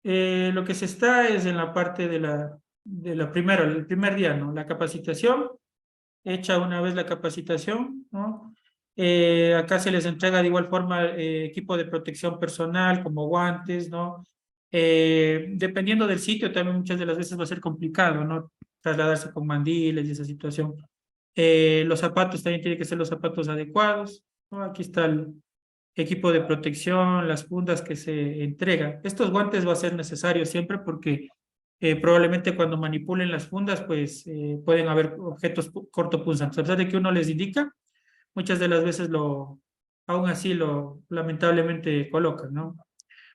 lo que se está es en la parte de la primera, el primer día, ¿no? La capacitación, hecha una vez la capacitación, ¿no? Acá se les entrega de igual forma equipo de protección personal, como guantes, ¿no? Dependiendo del sitio, también muchas de las veces va a ser complicado, ¿no? Trasladarse con mandiles y esa situación. Los zapatos también tienen que ser los zapatos adecuados, ¿no? Aquí está el equipo de protección, las fundas que se entregan. Estos guantes va a ser necesario siempre, porque probablemente cuando manipulen las fundas, pues pueden haber objetos cortopunzantes. A pesar de que uno les indica, muchas de las veces aún así lo lamentablemente colocan, ¿no?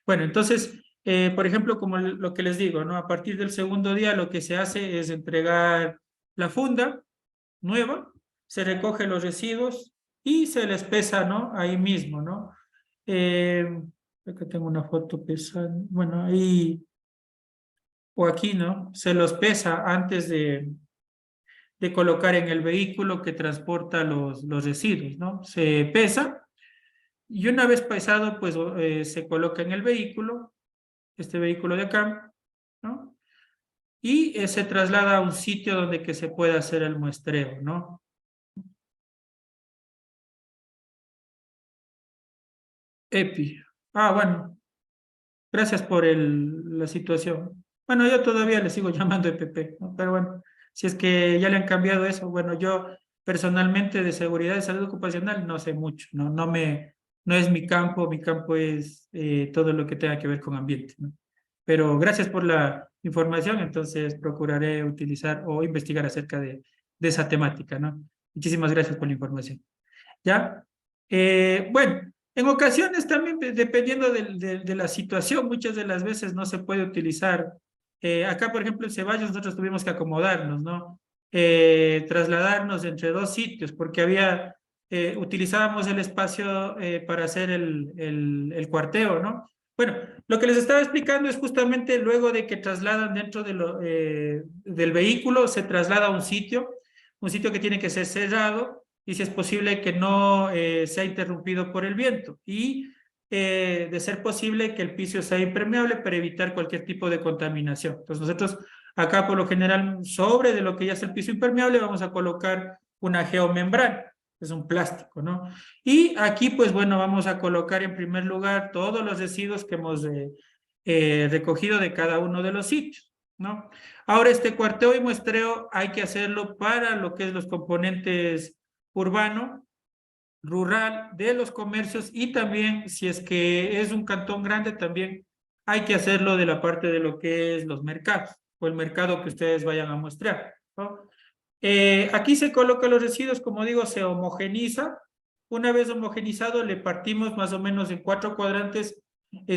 Bueno, entonces, por ejemplo, como lo que les digo, ¿no? A partir del segundo día lo que se hace es entregar la funda nueva, se recoge los residuos y se les pesa, ¿no? Ahí mismo, ¿no? Acá tengo una foto pesando, bueno, ahí o aquí, ¿no? Se los pesa antes de colocar en el vehículo que transporta los residuos, ¿no? Se pesa y una vez pesado, pues se coloca en el vehículo, este vehículo de acá, ¿no? Y se traslada a un sitio donde que se pueda hacer el muestreo, ¿no? EPI. Ah, bueno, gracias por la situación. Bueno, yo todavía le sigo llamando EPP, ¿no? Pero bueno, si es que ya le han cambiado eso, bueno, yo personalmente de seguridad y salud ocupacional no sé mucho, ¿no? No es mi campo es todo lo que tenga que ver con ambiente, ¿no? Pero gracias por la información, entonces procuraré utilizar o investigar acerca de esa temática, ¿no? Muchísimas gracias por la información. ¿Ya? Bueno, en ocasiones también, dependiendo de la situación, muchas de las veces no se puede utilizar. Acá, por ejemplo, en Ceballos nosotros tuvimos que acomodarnos, ¿no? Trasladarnos entre dos sitios, porque utilizábamos el espacio para hacer el cuarteo, ¿no? Bueno, lo que les estaba explicando es justamente luego de que trasladan dentro del vehículo, se traslada a un sitio que tiene que ser cerrado y si es posible que no sea interrumpido por el viento y de ser posible que el piso sea impermeable para evitar cualquier tipo de contaminación. Entonces nosotros acá por lo general sobre de lo que ya es el piso impermeable vamos a colocar una geomembrana, es un plástico, ¿no? Y aquí pues bueno vamos a colocar en primer lugar todos los residuos que hemos recogido de cada uno de los sitios, ¿no? Ahora este cuarteo y muestreo hay que hacerlo para lo que es los componentes urbano, rural, de los comercios y también si es que es un cantón grande también hay que hacerlo de la parte de lo que es los mercados o el mercado que ustedes vayan a muestrear, ¿no? Aquí se colocan los residuos, como digo, se homogeniza. Una vez homogenizado, le partimos más o menos en 4 cuadrantes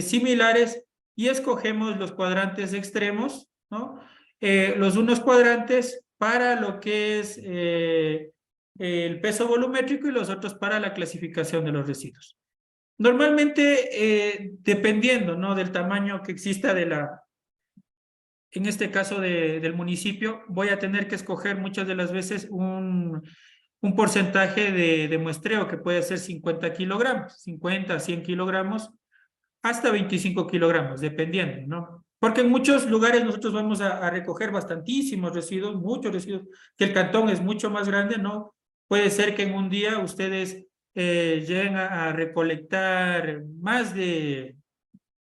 similares y escogemos los cuadrantes extremos, ¿no? Los unos cuadrantes para lo que es el peso volumétrico y los otros para la clasificación de los residuos. Normalmente, dependiendo, ¿no? Del tamaño que exista en este caso del municipio, voy a tener que escoger muchas de las veces un porcentaje de muestreo que puede ser 50 kilogramos, 50 a 100 kilogramos, hasta 25 kilogramos, dependiendo, ¿no? Porque en muchos lugares nosotros vamos a recoger bastantísimos residuos, muchos residuos, que el cantón es mucho más grande, ¿no? Puede ser que en un día ustedes lleguen a recolectar más de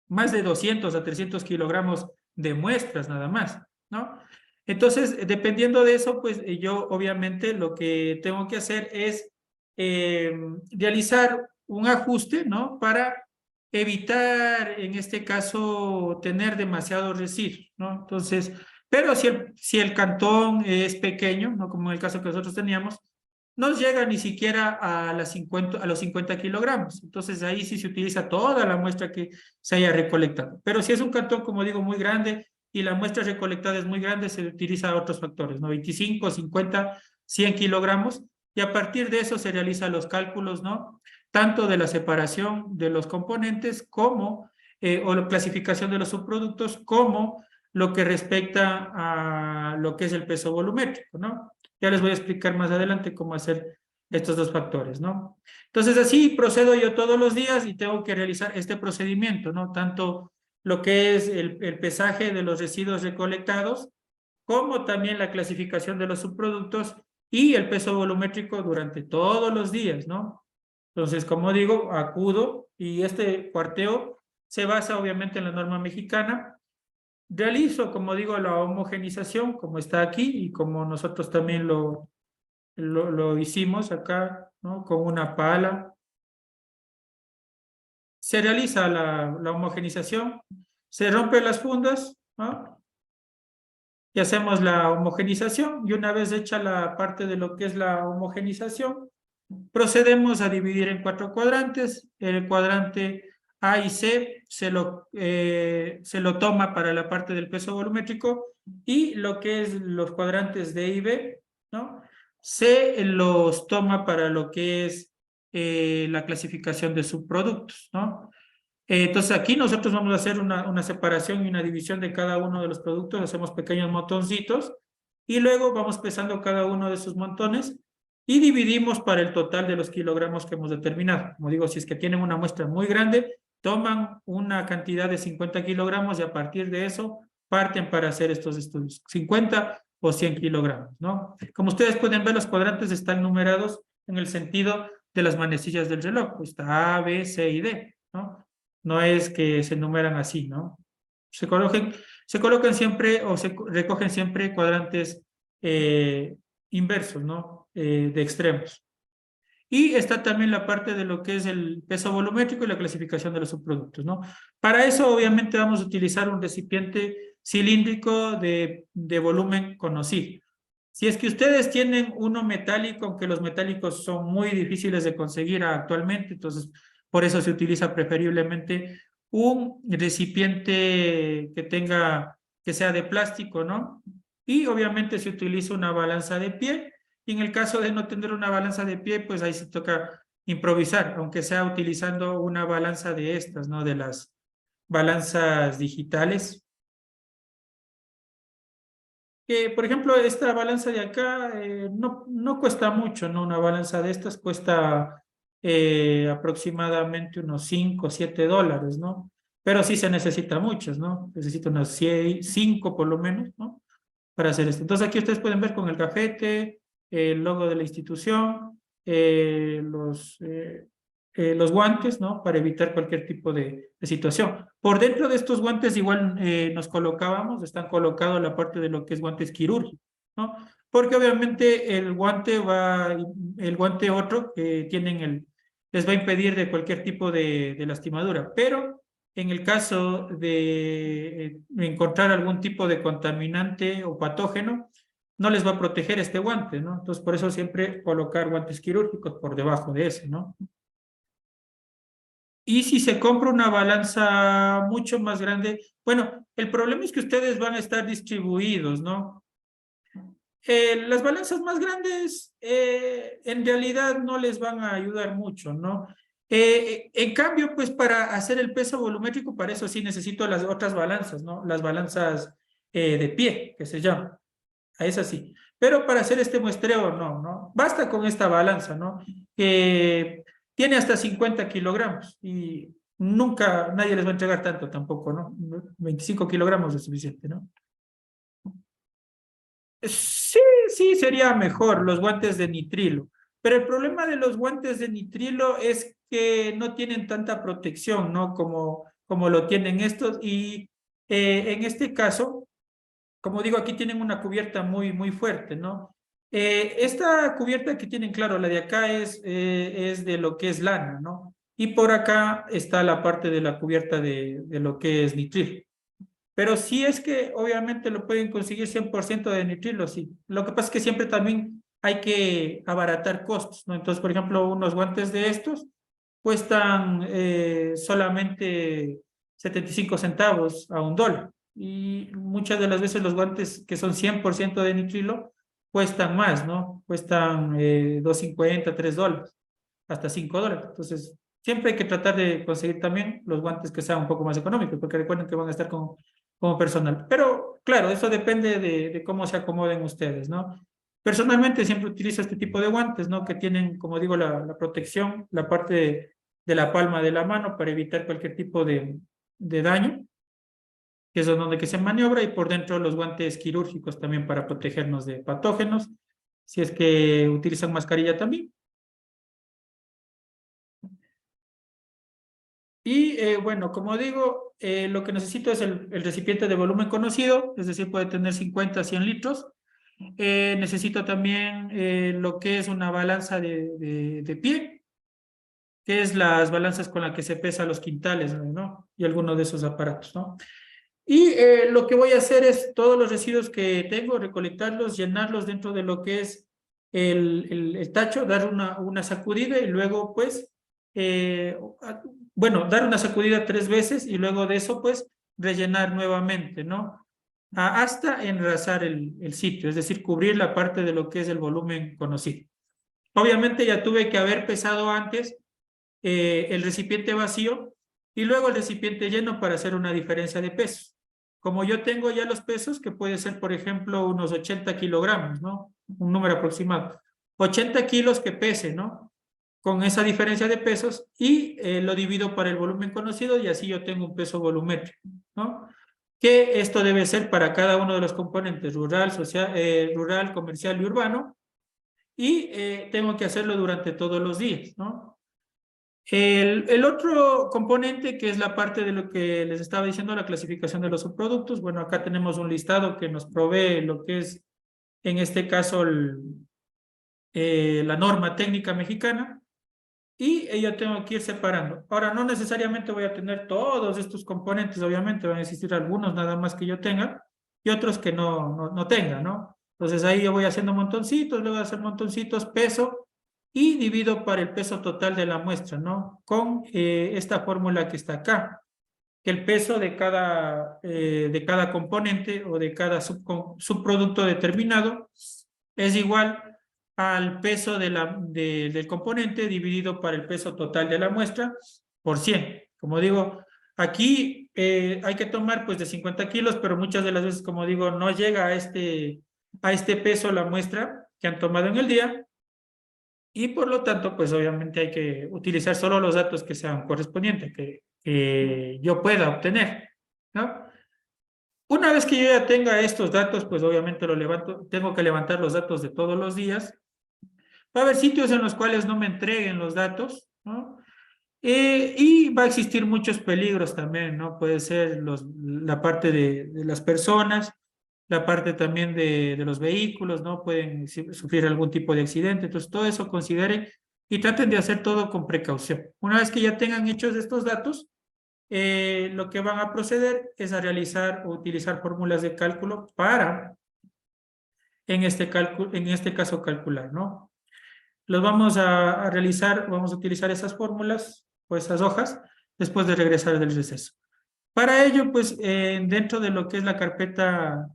200 a 300 kilogramos de muestras nada más, ¿no? Entonces, dependiendo de eso, pues yo obviamente lo que tengo que hacer es eh, realizar un ajuste, ¿no? Para evitar, en este caso, tener demasiados residuos, ¿no? Entonces, pero si el cantón es pequeño, ¿no? Como en el caso que nosotros teníamos, no llega ni siquiera a los 50 kilogramos. Entonces ahí sí se utiliza toda la muestra que se haya recolectado. Pero si es un cantón, como digo, muy grande y la muestra recolectada es muy grande, se utiliza otros factores, ¿no? 25, 50, 100 kilogramos y a partir de eso se realizan los cálculos, ¿no? Tanto de la separación de los componentes como, o la clasificación de los subproductos, como lo que respecta a lo que es el peso volumétrico, ¿no? Ya les voy a explicar más adelante cómo hacer estos dos factores, ¿no? Entonces, así procedo yo todos los días y tengo que realizar este procedimiento, ¿no? Tanto lo que es el pesaje de los residuos recolectados, como también la clasificación de los subproductos y el peso volumétrico durante todos los días, ¿no? Entonces, como digo, acudo y este cuarteo se basa obviamente en la norma mexicana. Realizo, como digo, la homogenización, como está aquí y como nosotros también lo hicimos acá, ¿no? Con una pala. Se realiza la homogenización, se rompen las fundas, ¿no? Y hacemos la homogenización y una vez hecha la parte de lo que es la homogenización, Procedemos a dividir en 4 cuadrantes. El cuadrante A y C se lo toma para la parte del peso volumétrico, y lo que es los cuadrantes D y B, ¿no? Se los toma para lo que es la clasificación de subproductos, ¿no? Entonces aquí nosotros vamos a hacer una separación y una división de cada uno de los productos, hacemos pequeños montoncitos y luego vamos pesando cada uno de esos montones y dividimos para el total de los kilogramos que hemos determinado. Como digo, si es que tienen una muestra muy grande, toman una cantidad de 50 kilogramos y a partir de eso parten para hacer estos estudios, 50 o 100 kilogramos, ¿no? Como ustedes pueden ver, los cuadrantes están numerados en el sentido de las manecillas del reloj, está A, B, C y D, ¿no? No es que se numeran así, ¿no? Se colocan siempre o se recogen siempre cuadrantes inversos, ¿no? De extremos. Y está también la parte de lo que es el peso volumétrico y la clasificación de los subproductos, ¿no? Para eso, obviamente, vamos a utilizar un recipiente cilíndrico de volumen conocido. Si es que ustedes tienen uno metálico, aunque los metálicos son muy difíciles de conseguir actualmente, entonces por eso se utiliza preferiblemente un recipiente que sea de plástico, ¿no? Y obviamente se utiliza una balanza de pie, y en el caso de no tener una balanza de pie, pues ahí se toca improvisar, aunque sea utilizando una balanza de estas, ¿no? De las balanzas digitales. Que, por ejemplo, esta balanza de acá no cuesta mucho, ¿no? Una balanza de estas cuesta aproximadamente unos 5 o 7 dólares, ¿no? Pero sí se necesita muchas, ¿no? Necesita unas 5 por lo menos, ¿no? Para hacer esto. Entonces aquí ustedes pueden ver con el gafete, el logo de la institución, los guantes, ¿no? Para evitar cualquier tipo de situación. Por dentro de estos guantes igual nos colocábamos, están colocados la parte de lo que es guantes quirúrgicos, ¿no? Porque obviamente el guante otro que les va a impedir de cualquier tipo de lastimadura, pero en el caso de encontrar algún tipo de contaminante o patógeno, no les va a proteger este guante, ¿no? Entonces, por eso siempre colocar guantes quirúrgicos por debajo de ese, ¿no? Y si se compra una balanza mucho más grande, bueno, el problema es que ustedes van a estar distribuidos, ¿no? Las balanzas más grandes en realidad no les van a ayudar mucho, ¿no? En cambio, pues para hacer el peso volumétrico, para eso sí necesito las otras balanzas, ¿no? Las balanzas de pie, que se llaman. A esas sí. Pero para hacer este muestreo, no, ¿no? Basta con esta balanza, ¿no? Que tiene hasta 50 kilogramos y nunca nadie les va a entregar tanto tampoco, ¿no? 25 kilogramos es suficiente, ¿no? Sí, sí, sería mejor los guantes de nitrilo. Pero el problema de los guantes de nitrilo es que no tienen tanta protección, ¿no? Como lo tienen estos. Y en este caso, como digo, aquí tienen una cubierta muy, muy fuerte, ¿no? Esta cubierta que tienen, claro, la de acá es de lo que es lana, ¿no? Y por acá está la parte de la cubierta de lo que es nitrilo. Pero sí es que obviamente lo pueden conseguir 100% de nitrilo, sí. Lo que pasa es que siempre también hay que abaratar costos, ¿no? Entonces, por ejemplo, unos guantes de estos cuestan solamente 75 centavos a un dólar. Y muchas de las veces los guantes que son 100% de nitrilo cuestan más, ¿no? Cuestan 2.50, 3 dólares, hasta 5 dólares. Entonces, siempre hay que tratar de conseguir también los guantes que sean un poco más económicos, porque recuerden que van a estar como personal. Pero claro, eso depende de cómo se acomoden ustedes, ¿no? Personalmente siempre utilizo este tipo de guantes, ¿no? Que tienen, como digo, la protección, la parte de la palma de la mano para evitar cualquier tipo de daño, que es donde que se maniobra, y por dentro los guantes quirúrgicos también para protegernos de patógenos, si es que utilizan mascarilla también. Y bueno, como digo, lo que necesito es el recipiente de volumen conocido, es decir, puede tener 50 a 100 litros. Necesito también lo que es una balanza de pie, que es las balanzas con las que se pesa los quintales, ¿no? Y alguno de esos aparatos, ¿no? Y lo que voy a hacer es todos los residuos que tengo, recolectarlos, llenarlos dentro de lo que es el tacho, dar una sacudida y luego pues, bueno, dar una sacudida 3 veces y luego de eso pues rellenar nuevamente, ¿no? Hasta enrasar el sitio, es decir, cubrir la parte de lo que es el volumen conocido. Obviamente ya tuve que haber pesado antes el recipiente vacío y luego el recipiente lleno para hacer una diferencia de pesos. Como yo tengo ya los pesos, que puede ser, por ejemplo, unos 80 kilogramos, ¿no? Un número aproximado. 80 kilos que pese, ¿no? Con esa diferencia de pesos y lo divido para el volumen conocido y así yo tengo un peso volumétrico, ¿no? Que esto debe ser para cada uno de los componentes, rural, social, rural, comercial y urbano, y tengo que hacerlo durante todos los días, ¿no? El otro componente, que es la parte de lo que les estaba diciendo, la clasificación de los subproductos, bueno, acá tenemos un listado que nos provee lo que es, en este caso, la norma técnica mexicana, y yo tengo que ir separando. Ahora, no necesariamente voy a tener todos estos componentes, obviamente, van a existir algunos nada más que yo tenga, y otros que no tenga, ¿no? Entonces ahí yo voy haciendo montoncitos, luego voy a hacer montoncitos, peso, y divido para el peso total de la muestra, ¿no? Con esta fórmula que está acá, que el peso de cada componente o de cada subproducto determinado es igual al peso del componente dividido para el peso total de la muestra por 100. Como digo, aquí hay que tomar pues de 50 kilos, pero muchas de las veces, como digo, no llega a este peso la muestra que han tomado en el día y por lo tanto, pues obviamente hay que utilizar solo los datos que sean correspondientes, que yo pueda obtener, ¿no? Una vez que yo ya tenga estos datos, pues obviamente lo levanto, tengo que levantar los datos de todos los días. Va a haber sitios en los cuales no me entreguen los datos, ¿no? Y va a existir muchos peligros también, ¿no? Puede ser la parte de las personas, la parte también de los vehículos, ¿no? Pueden sufrir algún tipo de accidente. Entonces, todo eso consideren y traten de hacer todo con precaución. Una vez que ya tengan hechos estos datos, lo que van a proceder es a realizar o utilizar fórmulas de cálculo para, en este caso, calcular, ¿no? Los vamos a realizar, vamos a utilizar esas fórmulas o esas hojas después de regresar del receso. Para ello, pues, dentro de lo que es la carpeta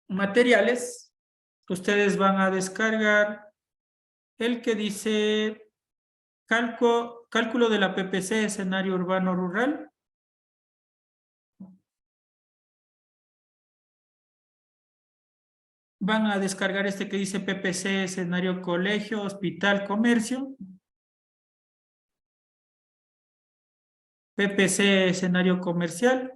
materiales, ustedes van a descargar el que dice cálculo de la PPC, escenario urbano rural. Van a descargar este que dice PPC, escenario colegio, hospital, comercio. PPC, escenario comercial.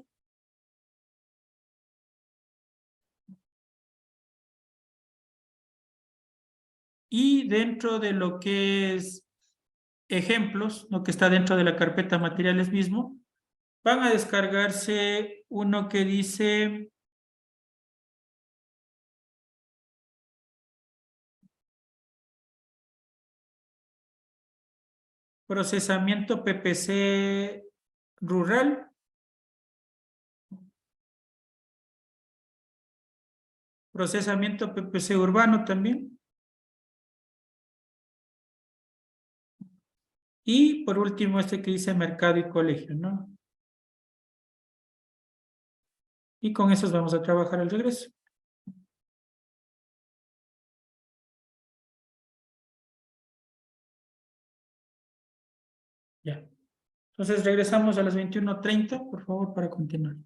Y dentro de lo que es ejemplos, lo que está dentro de la carpeta materiales mismo, van a descargarse uno que dice procesamiento PPC rural, procesamiento PPC urbano también, y por último este que dice mercado y colegio, ¿no? Y con esos vamos a trabajar al regreso. Ya. Entonces regresamos a las 21:30, por favor, para continuar.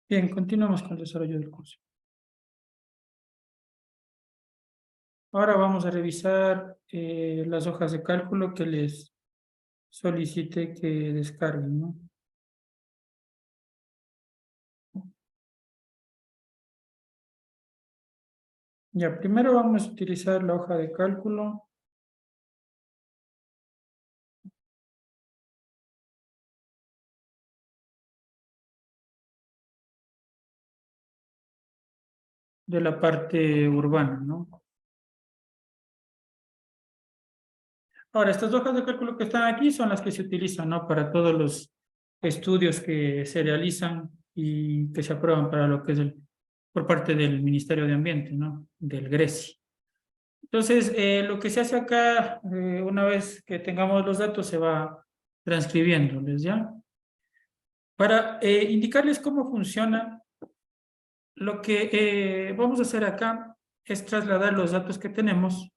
Bien, continuamos con el desarrollo del curso. Ahora vamos a revisar las hojas de cálculo que les solicité que descarguen, ¿no? Ya, primero vamos a utilizar la hoja de cálculo de la parte urbana, ¿no? Ahora, estas hojas de cálculo que están aquí son las que se utilizan, ¿no? Para todos los estudios que se realizan y que se aprueban para lo que es por parte del Ministerio de Ambiente, ¿no? Del GRESI. Entonces, lo que se hace acá, una vez que tengamos los datos, se va transcribiéndoles, ¿ya? Para indicarles cómo funciona, lo que vamos a hacer acá es trasladar los datos que tenemos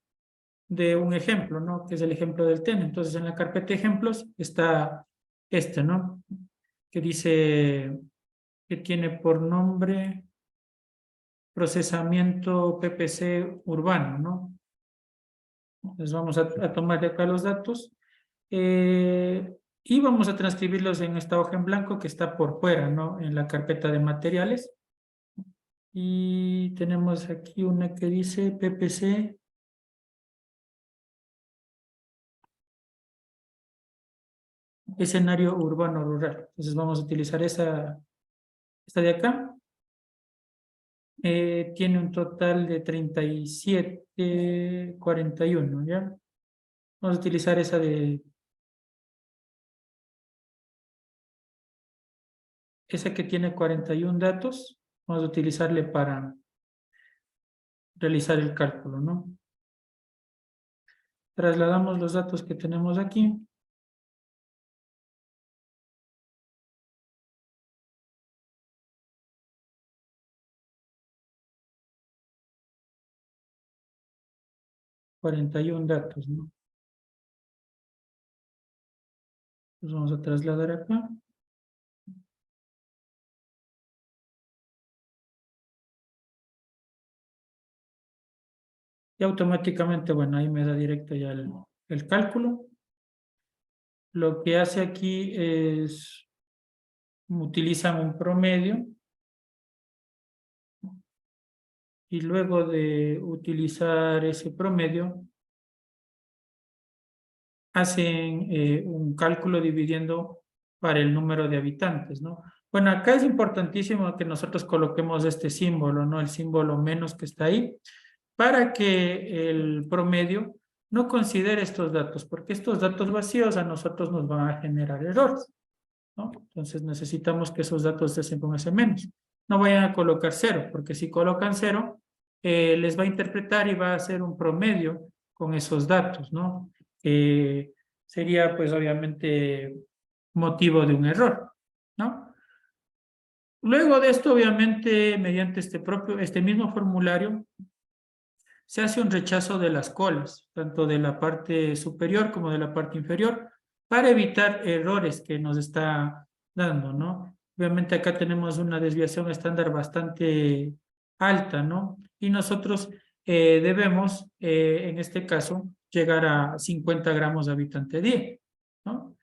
de un ejemplo, ¿no? Que es el ejemplo del TEN. Entonces, en la carpeta de ejemplos está este, ¿no? Que dice que tiene por nombre procesamiento PPC urbano, ¿no? Entonces, vamos a tomar de acá los datos y vamos a transcribirlos en esta hoja en blanco que está por fuera, ¿no? En la carpeta de materiales. Y tenemos aquí una que dice PPC escenario urbano rural. Entonces vamos a utilizar esta de acá. Tiene un total de 37,41, ¿ya? Vamos a utilizar esa que tiene 41 datos. Vamos a utilizarle para realizar el cálculo, ¿no? Trasladamos los datos que tenemos aquí. ...41 datos, ¿no? Los vamos a trasladar acá. Y automáticamente, bueno, ahí me da directo ya el cálculo. Lo que hace aquí es, utilizan un promedio y luego de utilizar ese promedio, hacen un cálculo dividiendo para el número de habitantes, ¿no? Bueno, acá es importantísimo que nosotros coloquemos este símbolo, ¿no? El símbolo menos que está ahí, para que el promedio no considere estos datos, porque estos datos vacíos a nosotros nos van a generar errores, ¿no? Entonces necesitamos que esos datos estén con ese menos. No vayan a colocar cero, porque si colocan cero, les va a interpretar y va a hacer un promedio con esos datos, ¿no? Sería pues obviamente motivo de un error, ¿no? Luego de esto, obviamente, mediante este mismo formulario, se hace un rechazo de las colas, tanto de la parte superior como de la parte inferior, para evitar errores que nos está dando, ¿no? Obviamente acá tenemos una desviación estándar bastante alta, ¿no? Y nosotros debemos, en este caso, llegar a 50 gramos de habitante día, ¿no?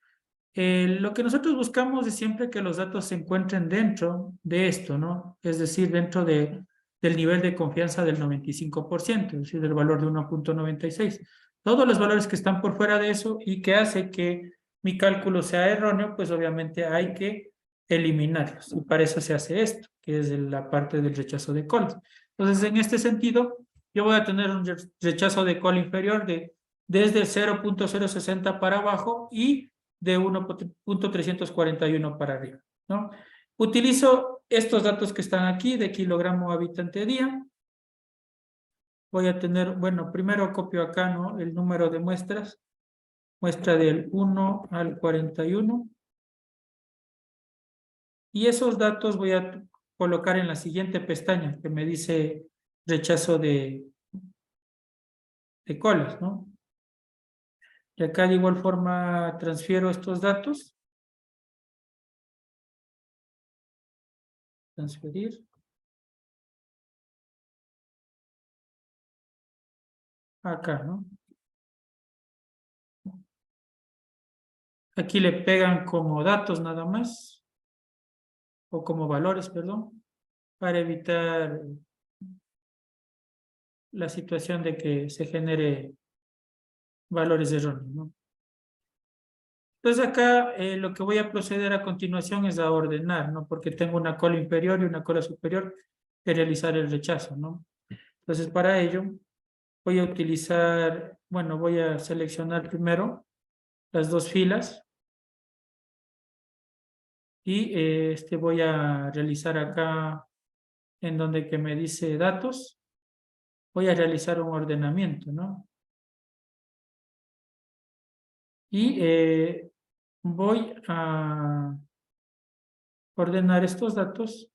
Lo que nosotros buscamos es siempre que los datos se encuentren dentro de esto, ¿no? Es decir, dentro del nivel de confianza del 95%, es decir, del valor de 1,96. Todos los valores que están por fuera de eso y que hace que mi cálculo sea erróneo, pues obviamente hay que eliminarlos. Y para eso se hace esto, que es la parte del rechazo de colas. Entonces, en este sentido, yo voy a tener un rechazo de cola inferior desde 0,060 para abajo y de 1,341 para arriba, ¿no? Utilizo estos datos que están aquí de kilogramo habitante día. Voy a tener, bueno, primero copio acá, ¿no? El número de muestras. Muestra del 1 al 41. Y esos datos voy a colocar en la siguiente pestaña que me dice rechazo de colas, ¿no? Y acá de igual forma transfiero estos datos transferir. Acá, ¿no? Aquí le pegan como datos nada más, o como valores, perdón, para evitar la situación de que se genere valores erróneos, ¿no? Entonces acá lo que voy a proceder a continuación es a ordenar, ¿no? Porque tengo una cola inferior y una cola superior que realizar el rechazo, ¿no? Entonces para ello voy a utilizar, bueno, voy a seleccionar primero las dos filas y voy a realizar acá en donde que me dice datos, voy a realizar un ordenamiento, ¿no? Y voy a ordenar estos datos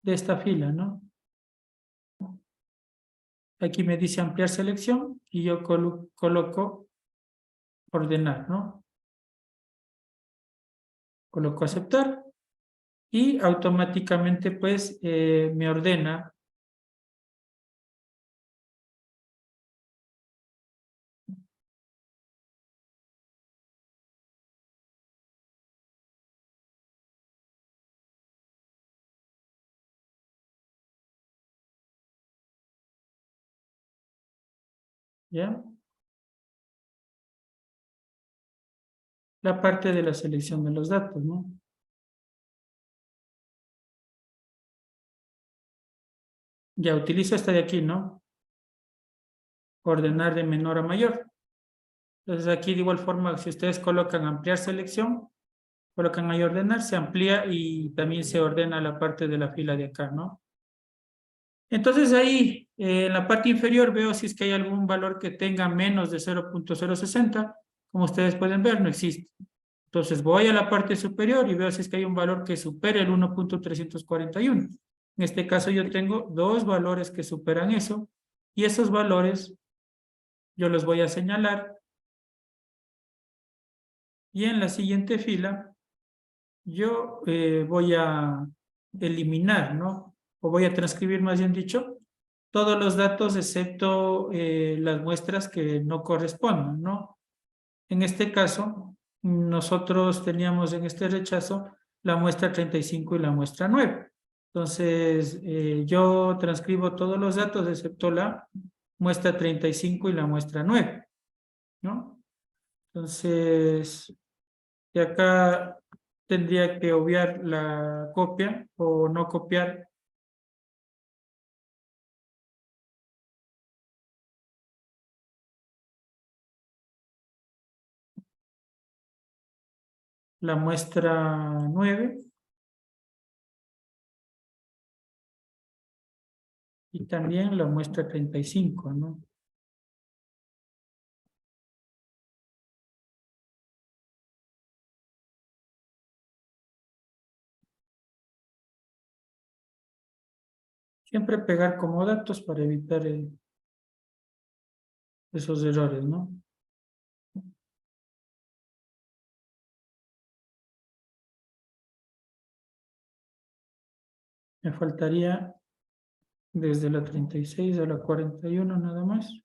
de esta fila, ¿no? Aquí me dice ampliar selección y yo coloco ordenar, ¿no? Coloco aceptar y automáticamente pues me ordena, ¿ya? La parte de la selección de los datos, ¿no? Ya utilizo esta de aquí, ¿no? Ordenar de menor a mayor. Entonces aquí de igual forma, si ustedes colocan ampliar selección, colocan ahí ordenar, se amplía y también se ordena la parte de la fila de acá, ¿no? Entonces ahí en la parte inferior veo si es que hay algún valor que tenga menos de 0.060. Como ustedes pueden ver, no existe. Entonces voy a la parte superior y veo si es que hay un valor que supere el 1.341. En este caso yo tengo dos valores que superan eso y esos valores yo los voy a señalar y en la siguiente fila yo voy a eliminar, ¿no? O voy a transcribir, más bien dicho, todos los datos excepto las muestras que no correspondan, ¿no? En este caso, nosotros teníamos en este rechazo la muestra 35 y la muestra 9. Entonces, yo transcribo todos los datos excepto la muestra 35 y la muestra 9, ¿no? Entonces, de acá tendría que obviar la copia o no copiar la muestra 9 y también la muestra 35, ¿no? Siempre pegar como datos para evitar esos errores, ¿no? Me faltaría desde la 36 a la 41 nada más.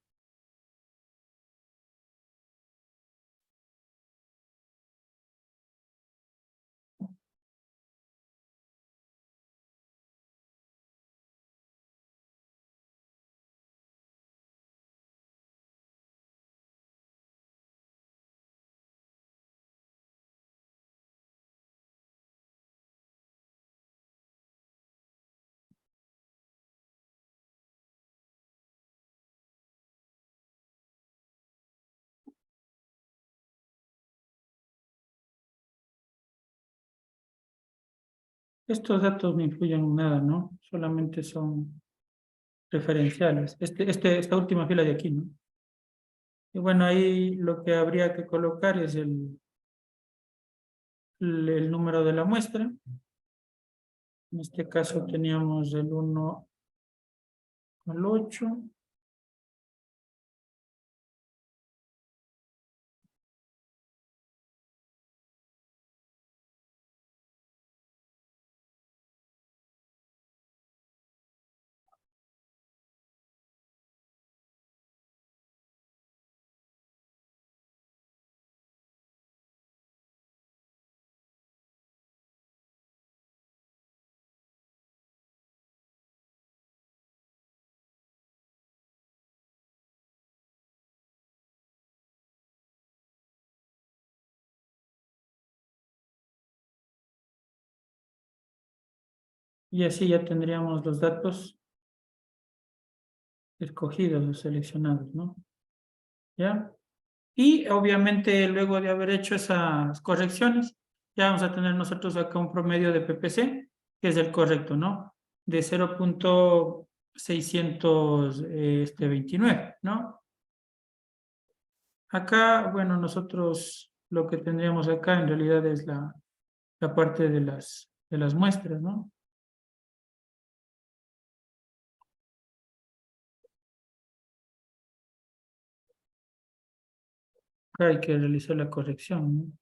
Estos datos no influyen en nada, ¿no? Solamente son referenciales. Esta última fila de aquí, ¿no? Y bueno, ahí lo que habría que colocar es el número de la muestra. En este caso teníamos del 1 al 8. Y así ya tendríamos los datos escogidos o seleccionados, ¿no? ¿Ya? Y obviamente luego de haber hecho esas correcciones, ya vamos a tener nosotros acá un promedio de PPC, que es el correcto, ¿no? De 0.629, ¿no? Acá, bueno, nosotros lo que tendríamos acá en realidad es la parte de las muestras, ¿no? Acá hay que realizar la corrección, ¿no?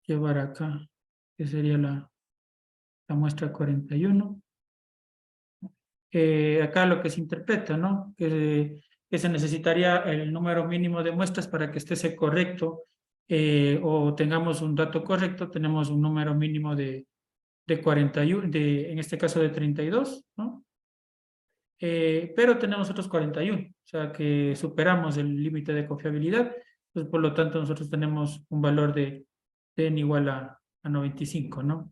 Llevar acá, que sería la muestra 41. Acá lo que se interpreta, ¿no? Que se necesitaría el número mínimo de muestras para que esté ese correcto o tengamos un dato correcto, tenemos un número mínimo de 41, en este caso de 32, ¿no? Pero tenemos otros 41, o sea que superamos el límite de confiabilidad, pues por lo tanto nosotros tenemos un valor de n igual a 95, ¿no?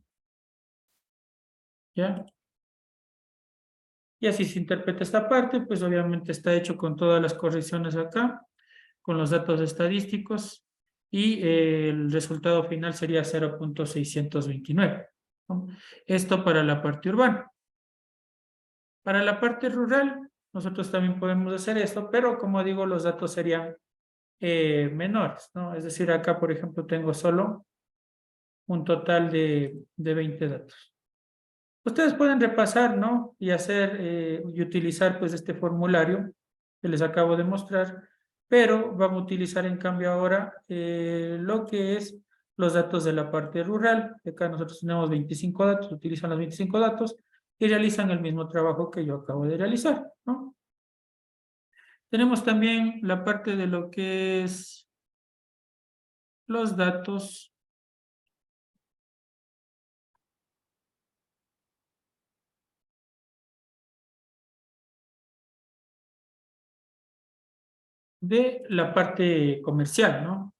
¿Ya? Y así se interpreta esta parte, pues obviamente está hecho con todas las correcciones acá, con los datos estadísticos, y el resultado final sería 0.629, ¿no? Esto para la parte urbana. Para la parte rural, nosotros también podemos hacer esto, pero como digo, los datos serían menores, ¿no? Es decir, acá, por ejemplo, tengo solo un total de 20 datos. Ustedes pueden repasar, ¿no? Y hacer y utilizar pues este formulario que les acabo de mostrar, pero vamos a utilizar en cambio ahora lo que es los datos de la parte rural. Acá nosotros tenemos 25 datos, utilizan los 25 datos y realizan el mismo trabajo que yo acabo de realizar, ¿no? Tenemos también la parte de lo que es los datos de la parte comercial, ¿no?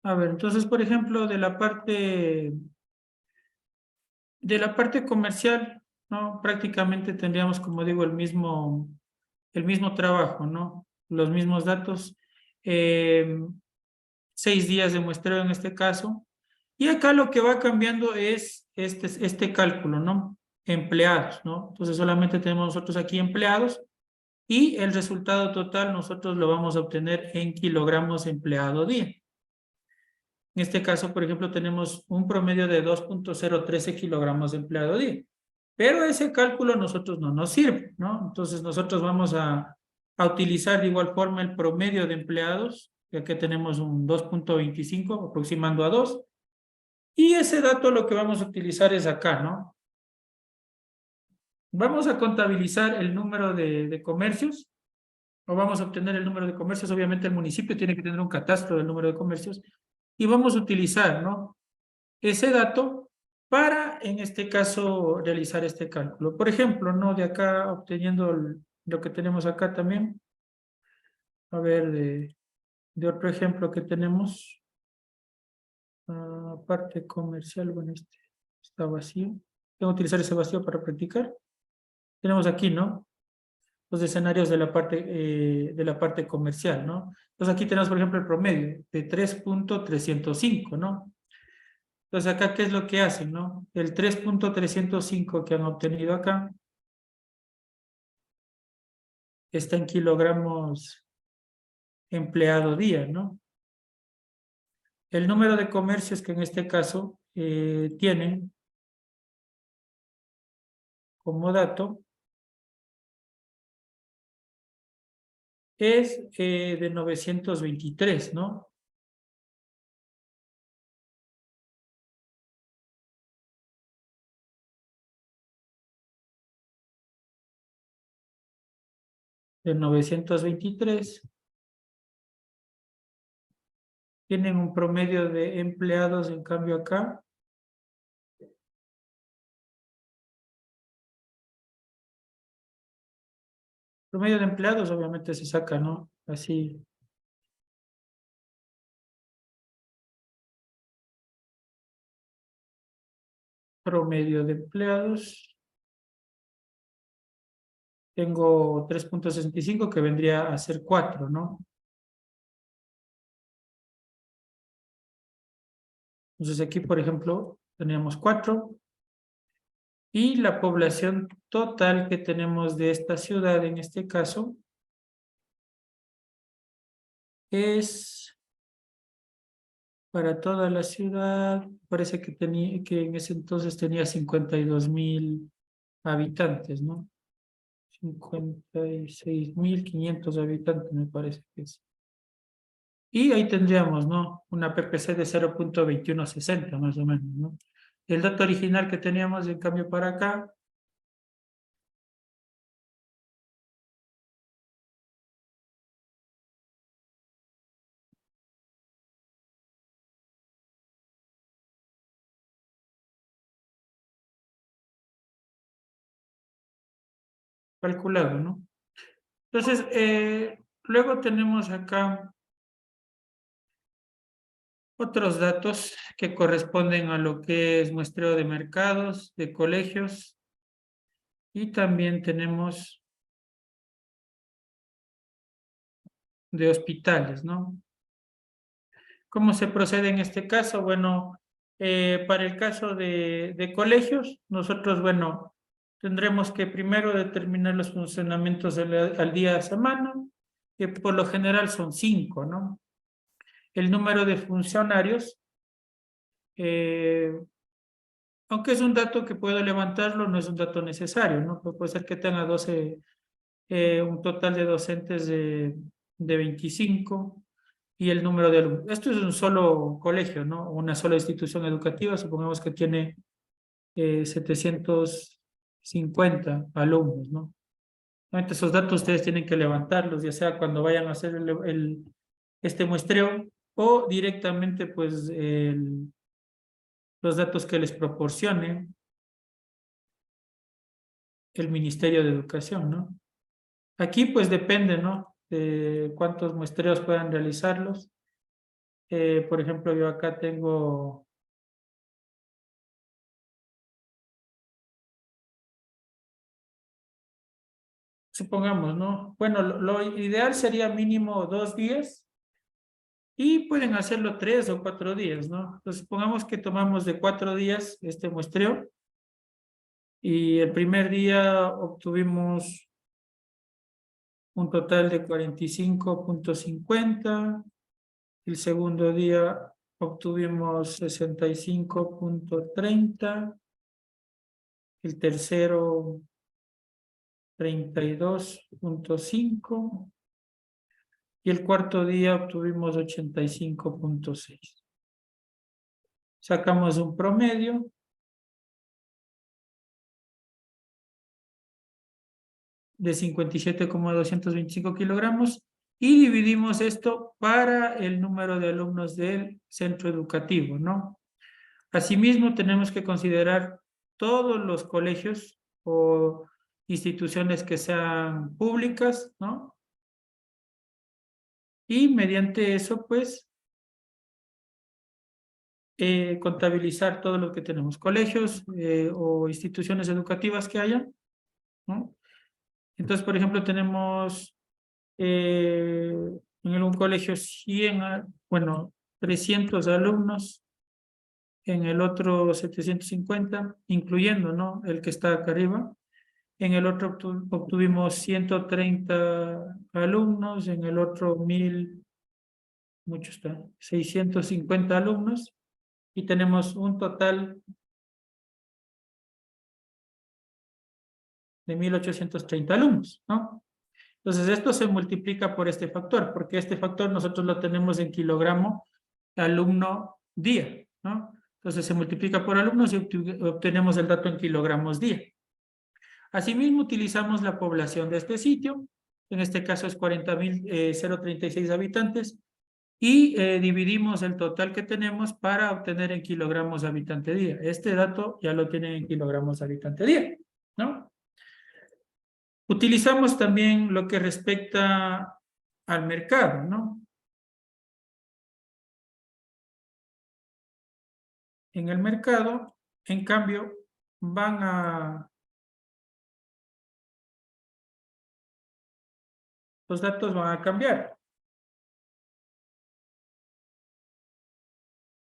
A ver, entonces, por ejemplo, de la parte comercial, ¿no? Prácticamente tendríamos, como digo, el mismo trabajo, ¿no? Los mismos datos, eh, 6 días de muestreo en este caso. Y acá lo que va cambiando es este cálculo, ¿no? Empleados, ¿no? Entonces solamente tenemos nosotros aquí empleados y el resultado total nosotros lo vamos a obtener en kilogramos empleado día. En este caso, por ejemplo, tenemos un promedio de 2.013 kilogramos de empleado día. Pero ese cálculo a nosotros no nos sirve, ¿no? Entonces nosotros vamos a utilizar de igual forma el promedio de empleados, ya que tenemos un 2.25 aproximando a 2. Y ese dato lo que vamos a utilizar es acá, ¿no? Vamos a contabilizar el número de comercios, o vamos a obtener el número de comercios. Obviamente el municipio tiene que tener un catastro del número de comercios, y vamos a utilizar, ¿no? Ese dato para, en este caso, realizar este cálculo. Por ejemplo, ¿no? De acá, obteniendo lo que tenemos acá también, a ver, de otro ejemplo que tenemos, parte comercial, bueno, este está vacío. Tengo que utilizar ese vacío para practicar. Tenemos aquí, ¿no? Los escenarios de la parte comercial, ¿no? Entonces aquí tenemos, por ejemplo, el promedio de 3.305, ¿no? Entonces acá, ¿qué es lo que hacen, no? El 3.305 que han obtenido acá está en kilogramos empleado día, ¿no? El número de comercios que en este caso tienen como dato es de 923, ¿no? de 923. Tienen un promedio de empleados, en cambio acá. Promedio de empleados obviamente se saca, ¿no? Así. Promedio de empleados. Tengo 3.65 que vendría a ser 4, ¿no? Entonces aquí, por ejemplo, teníamos 4. Y la población total que tenemos de esta ciudad, en este caso, es para toda la ciudad, parece que, que en ese entonces tenía 52.000 habitantes, ¿no? 56.500 habitantes, me parece que es. Y ahí tendríamos, ¿no? Una PPC de 0.2160, más o menos, ¿no? El dato original que teníamos, en cambio, para acá, calculado, ¿no? Entonces, luego tenemos acá otros datos que corresponden a lo que es muestreo de mercados, de colegios, y también tenemos de hospitales, ¿no? ¿Cómo se procede en este caso? Bueno, para el caso de colegios, nosotros, bueno, tendremos que primero determinar los funcionamientos al día de semana, que por lo general son 5, ¿no? El número de funcionarios, eh, aunque es un dato que puedo levantarlo, no es un dato necesario, ¿no? Puede ser que tenga 12, un total de docentes de 25 y el número de alumnos. Esto es un solo colegio, ¿no? Una sola institución educativa, supongamos que tiene 750 alumnos, ¿no? Entonces, esos datos ustedes tienen que levantarlos, ya sea cuando vayan a hacer este muestreo o directamente, pues, los datos que les proporcione el Ministerio de Educación, ¿no? Aquí pues depende, ¿no? De cuántos muestreos puedan realizarlos. Por ejemplo, yo acá tengo, supongamos, ¿no? Bueno, lo ideal sería mínimo 2 días y pueden hacerlo 3 o 4 días, ¿no? Entonces, supongamos que tomamos de 4 días este muestreo y el primer día obtuvimos un total de 45.50. El segundo día obtuvimos 65.30. El tercero 32.5. Y el cuarto día obtuvimos 85.6. Sacamos un promedio de 57,225 kilogramos y dividimos esto para el número de alumnos del centro educativo, ¿no? Asimismo, tenemos que considerar todos los colegios o instituciones que sean públicas, ¿no? Y mediante eso, pues, contabilizar todo lo que tenemos, colegios o instituciones educativas que haya, ¿no? Entonces, por ejemplo, tenemos en un colegio 100, bueno, 300 alumnos, en el otro 750, incluyendo, ¿no? El que está acá arriba. En el otro obtuvimos 130 alumnos, en el otro 1000, mucho está, 650 alumnos, y tenemos un total de 1830 alumnos, ¿no? Entonces, esto se multiplica por este factor, porque este factor nosotros lo tenemos en kilogramo alumno día, ¿no? Entonces, se multiplica por alumnos y obtenemos el dato en kilogramos día. Asimismo, utilizamos la población de este sitio, en este caso es 40.036 habitantes, y dividimos el total que tenemos para obtener en kilogramos habitante día. Este dato ya lo tienen en kilogramos habitante día, ¿no? Utilizamos también lo que respecta al mercado, ¿no? En el mercado, en cambio, los datos van a cambiar.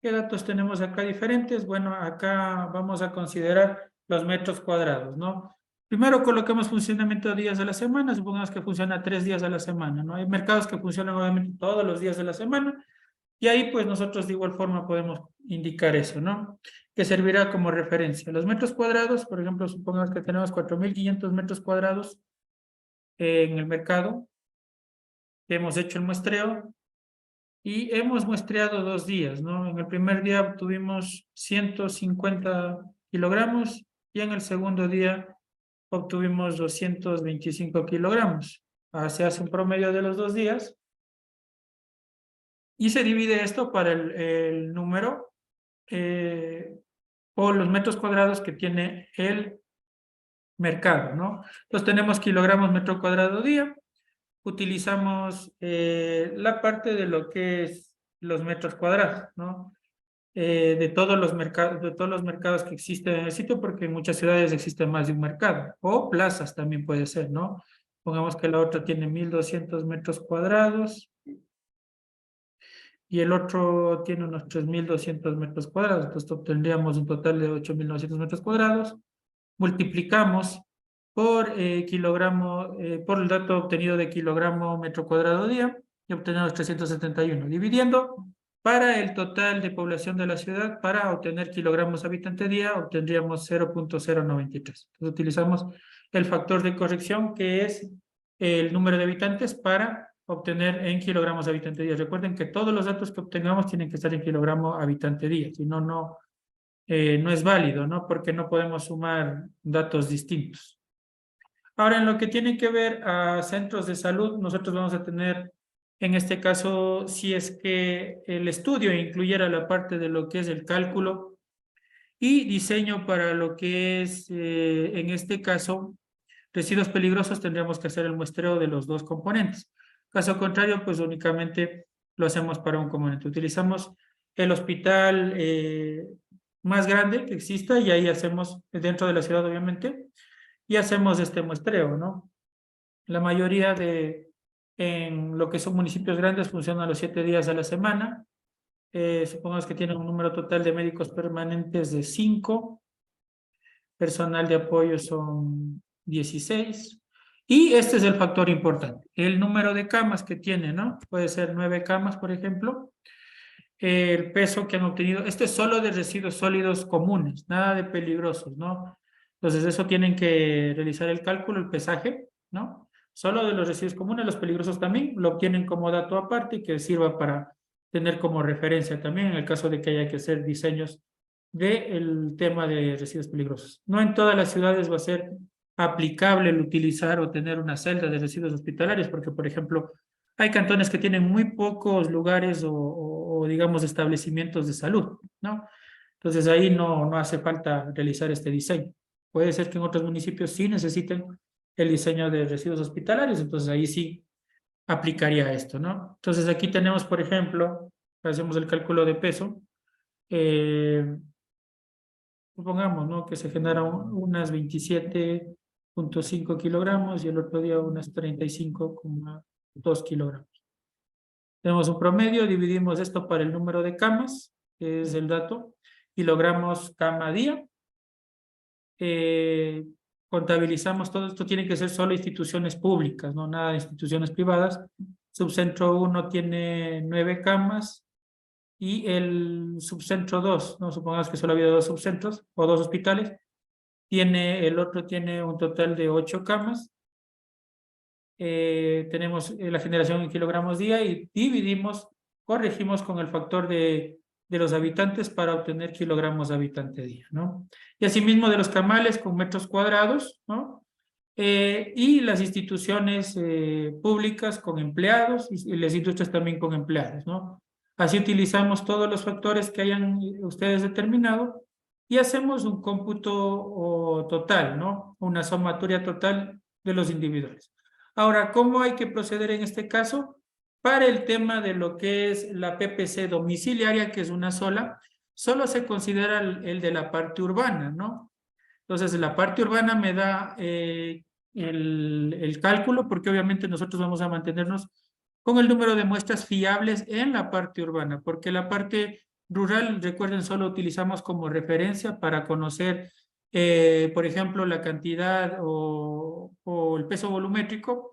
¿Qué datos tenemos acá diferentes? Bueno, acá vamos a considerar los metros cuadrados, ¿no? Primero colocamos funcionamiento de días de la semana, supongamos que funciona 3 días a la semana, ¿no? Hay mercados que funcionan obviamente todos los días de la semana, y ahí pues nosotros de igual forma podemos indicar eso, ¿no? Que servirá como referencia. Los metros cuadrados, por ejemplo, supongamos que tenemos 4.500 metros cuadrados en el mercado, que hemos hecho el muestreo, y hemos muestreado 2 días, ¿no? En el primer día obtuvimos 150 kilogramos y en el segundo día obtuvimos 225 kilogramos. Se hace un promedio de los 2 días y se divide esto para el número o los metros cuadrados que tiene el mercado, ¿no? Entonces tenemos kilogramos metro cuadrado día. Utilizamos la parte de lo que es los metros cuadrados, ¿no? De todos los mercados que existen en el sitio, porque en muchas ciudades existe más de un mercado, o plazas también puede ser, ¿no? Pongamos que la otra tiene 1.200 metros cuadrados y el otro tiene unos 3.200 metros cuadrados, entonces obtendríamos un total de 8.900 metros cuadrados. Multiplicamos por kilogramo, por el dato obtenido de kilogramo metro cuadrado día y obtenemos 371. Dividiendo para el total de población de la ciudad, para obtener kilogramos habitante día, obtendríamos 0.093. Entonces utilizamos el factor de corrección, que es el número de habitantes, para obtener en kilogramos habitante día. Recuerden que todos los datos que obtengamos tienen que estar en kilogramo habitante día, si no, no es válido, ¿no? Porque no podemos sumar datos distintos. Ahora, en lo que tiene que ver a centros de salud, nosotros vamos a tener, en este caso, si es que el estudio incluyera la parte de lo que es el cálculo y diseño para lo que es, en este caso, residuos peligrosos, tendríamos que hacer el muestreo de los dos componentes. Caso contrario, pues únicamente lo hacemos para un componente. Utilizamos el hospital más grande que exista y ahí hacemos, dentro de la ciudad obviamente, y hacemos este muestreo, ¿no? La mayoría en lo que son municipios grandes funcionan los 7 días a la semana. Supongamos que tienen un número total de médicos permanentes de 5, personal de apoyo son 16, y este es el factor importante, el número de camas que tiene, ¿no? Puede ser 9 camas, por ejemplo, el peso que han obtenido, este es solo de residuos sólidos comunes, nada de peligrosos, ¿no? Entonces eso tienen que realizar el cálculo, el pesaje, ¿no? Solo de los residuos comunes, los peligrosos también, lo obtienen como dato aparte y que sirva para tener como referencia también en el caso de que haya que hacer diseños del tema de residuos peligrosos. No en todas las ciudades va a ser aplicable el utilizar o tener una celda de residuos hospitalarios, porque, por ejemplo, hay cantones que tienen muy pocos lugares o digamos, establecimientos de salud, ¿no? Entonces ahí no hace falta realizar este diseño. Puede ser que en otros municipios sí necesiten el diseño de residuos hospitalarios, entonces ahí sí aplicaría esto, ¿no? Entonces aquí tenemos, por ejemplo, hacemos el cálculo de peso, supongamos, ¿no? Que se generan unas 27.5 kilogramos y el otro día unas 35,2 kilogramos. Tenemos un promedio, dividimos esto para el número de camas, que es el dato, y logramos cama día. Contabilizamos todo esto, tiene que ser solo instituciones públicas, no nada de instituciones privadas. Subcentro 1 tiene 9 camas y el subcentro 2, ¿no? Supongamos que solo había 2 subcentros o 2 hospitales, el otro tiene un total de 8 camas. Tenemos la generación en kilogramos día y corregimos con el factor de los habitantes para obtener kilogramos habitante día, ¿no? Y asimismo de los camales con metros cuadrados, ¿no? y las instituciones públicas con empleados y las industrias también con empleados, ¿no? Así utilizamos todos los factores que hayan ustedes determinado y hacemos un cómputo total, ¿no? Una sumatoria total de los individuales. Ahora, ¿cómo hay que proceder en este caso? Para el tema de lo que es la PPC domiciliaria, que es una sola, solo se considera el de la parte urbana, ¿no? Entonces, la parte urbana me da el cálculo, porque obviamente nosotros vamos a mantenernos con el número de muestras fiables en la parte urbana, porque la parte rural, recuerden, solo utilizamos como referencia para conocer, por ejemplo, la cantidad o el peso volumétrico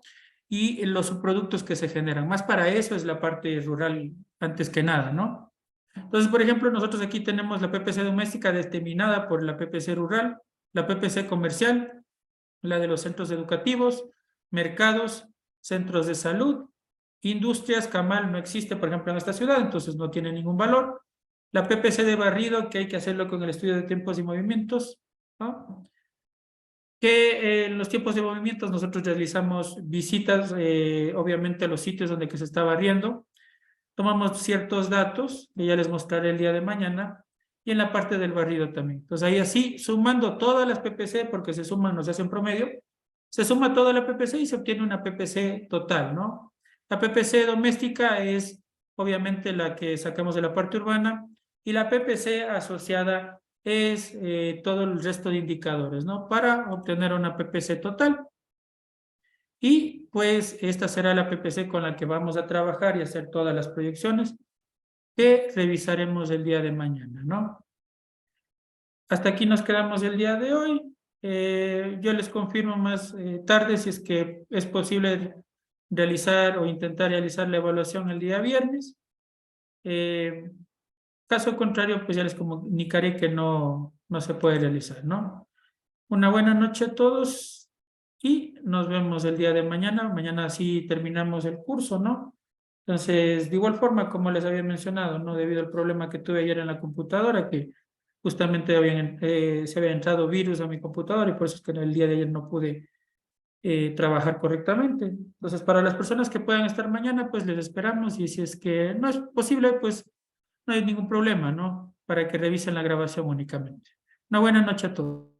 y los subproductos que se generan. Más para eso es la parte rural antes que nada, ¿no? Entonces, por ejemplo, nosotros aquí tenemos la PPC doméstica determinada por la PPC rural, la PPC comercial, la de los centros educativos, mercados, centros de salud, industrias. Camal no existe, por ejemplo, en esta ciudad, entonces no tiene ningún valor. La PPC de barrido, que hay que hacerlo con el estudio de tiempos y movimientos, ¿no? Que en los tiempos de movimientos nosotros realizamos visitas, obviamente, a los sitios donde que se está barriendo. Tomamos ciertos datos, que ya les mostraré el día de mañana, y en la parte del barrido también. Entonces ahí así, sumando todas las PPC, porque se suman, nos hacen promedio, se suma toda la PPC y se obtiene una PPC total, ¿no? La PPC doméstica es obviamente la que sacamos de la parte urbana, y la PPC asociada es todo el resto de indicadores, ¿no? Para obtener una PPC total. Y pues esta será la PPC con la que vamos a trabajar y hacer todas las proyecciones que revisaremos el día de mañana, ¿no? Hasta aquí nos quedamos el día de hoy. Yo les confirmo más tarde si es que es posible realizar o intentar realizar la evaluación el día viernes. Caso contrario, pues ya les comunicaré que no se puede realizar, ¿no? Una buena noche a todos y nos vemos el día de mañana. Mañana sí terminamos el curso, ¿no? Entonces, de igual forma, como les había mencionado, ¿no? Debido al problema que tuve ayer en la computadora, que justamente se había entrado virus a mi computadora y por eso es que en el día de ayer no pude trabajar correctamente. Entonces, para las personas que puedan estar mañana, pues les esperamos y si es que no es posible, pues no hay ningún problema, ¿no? Para que revisen la grabación únicamente. Una buena noche a todos.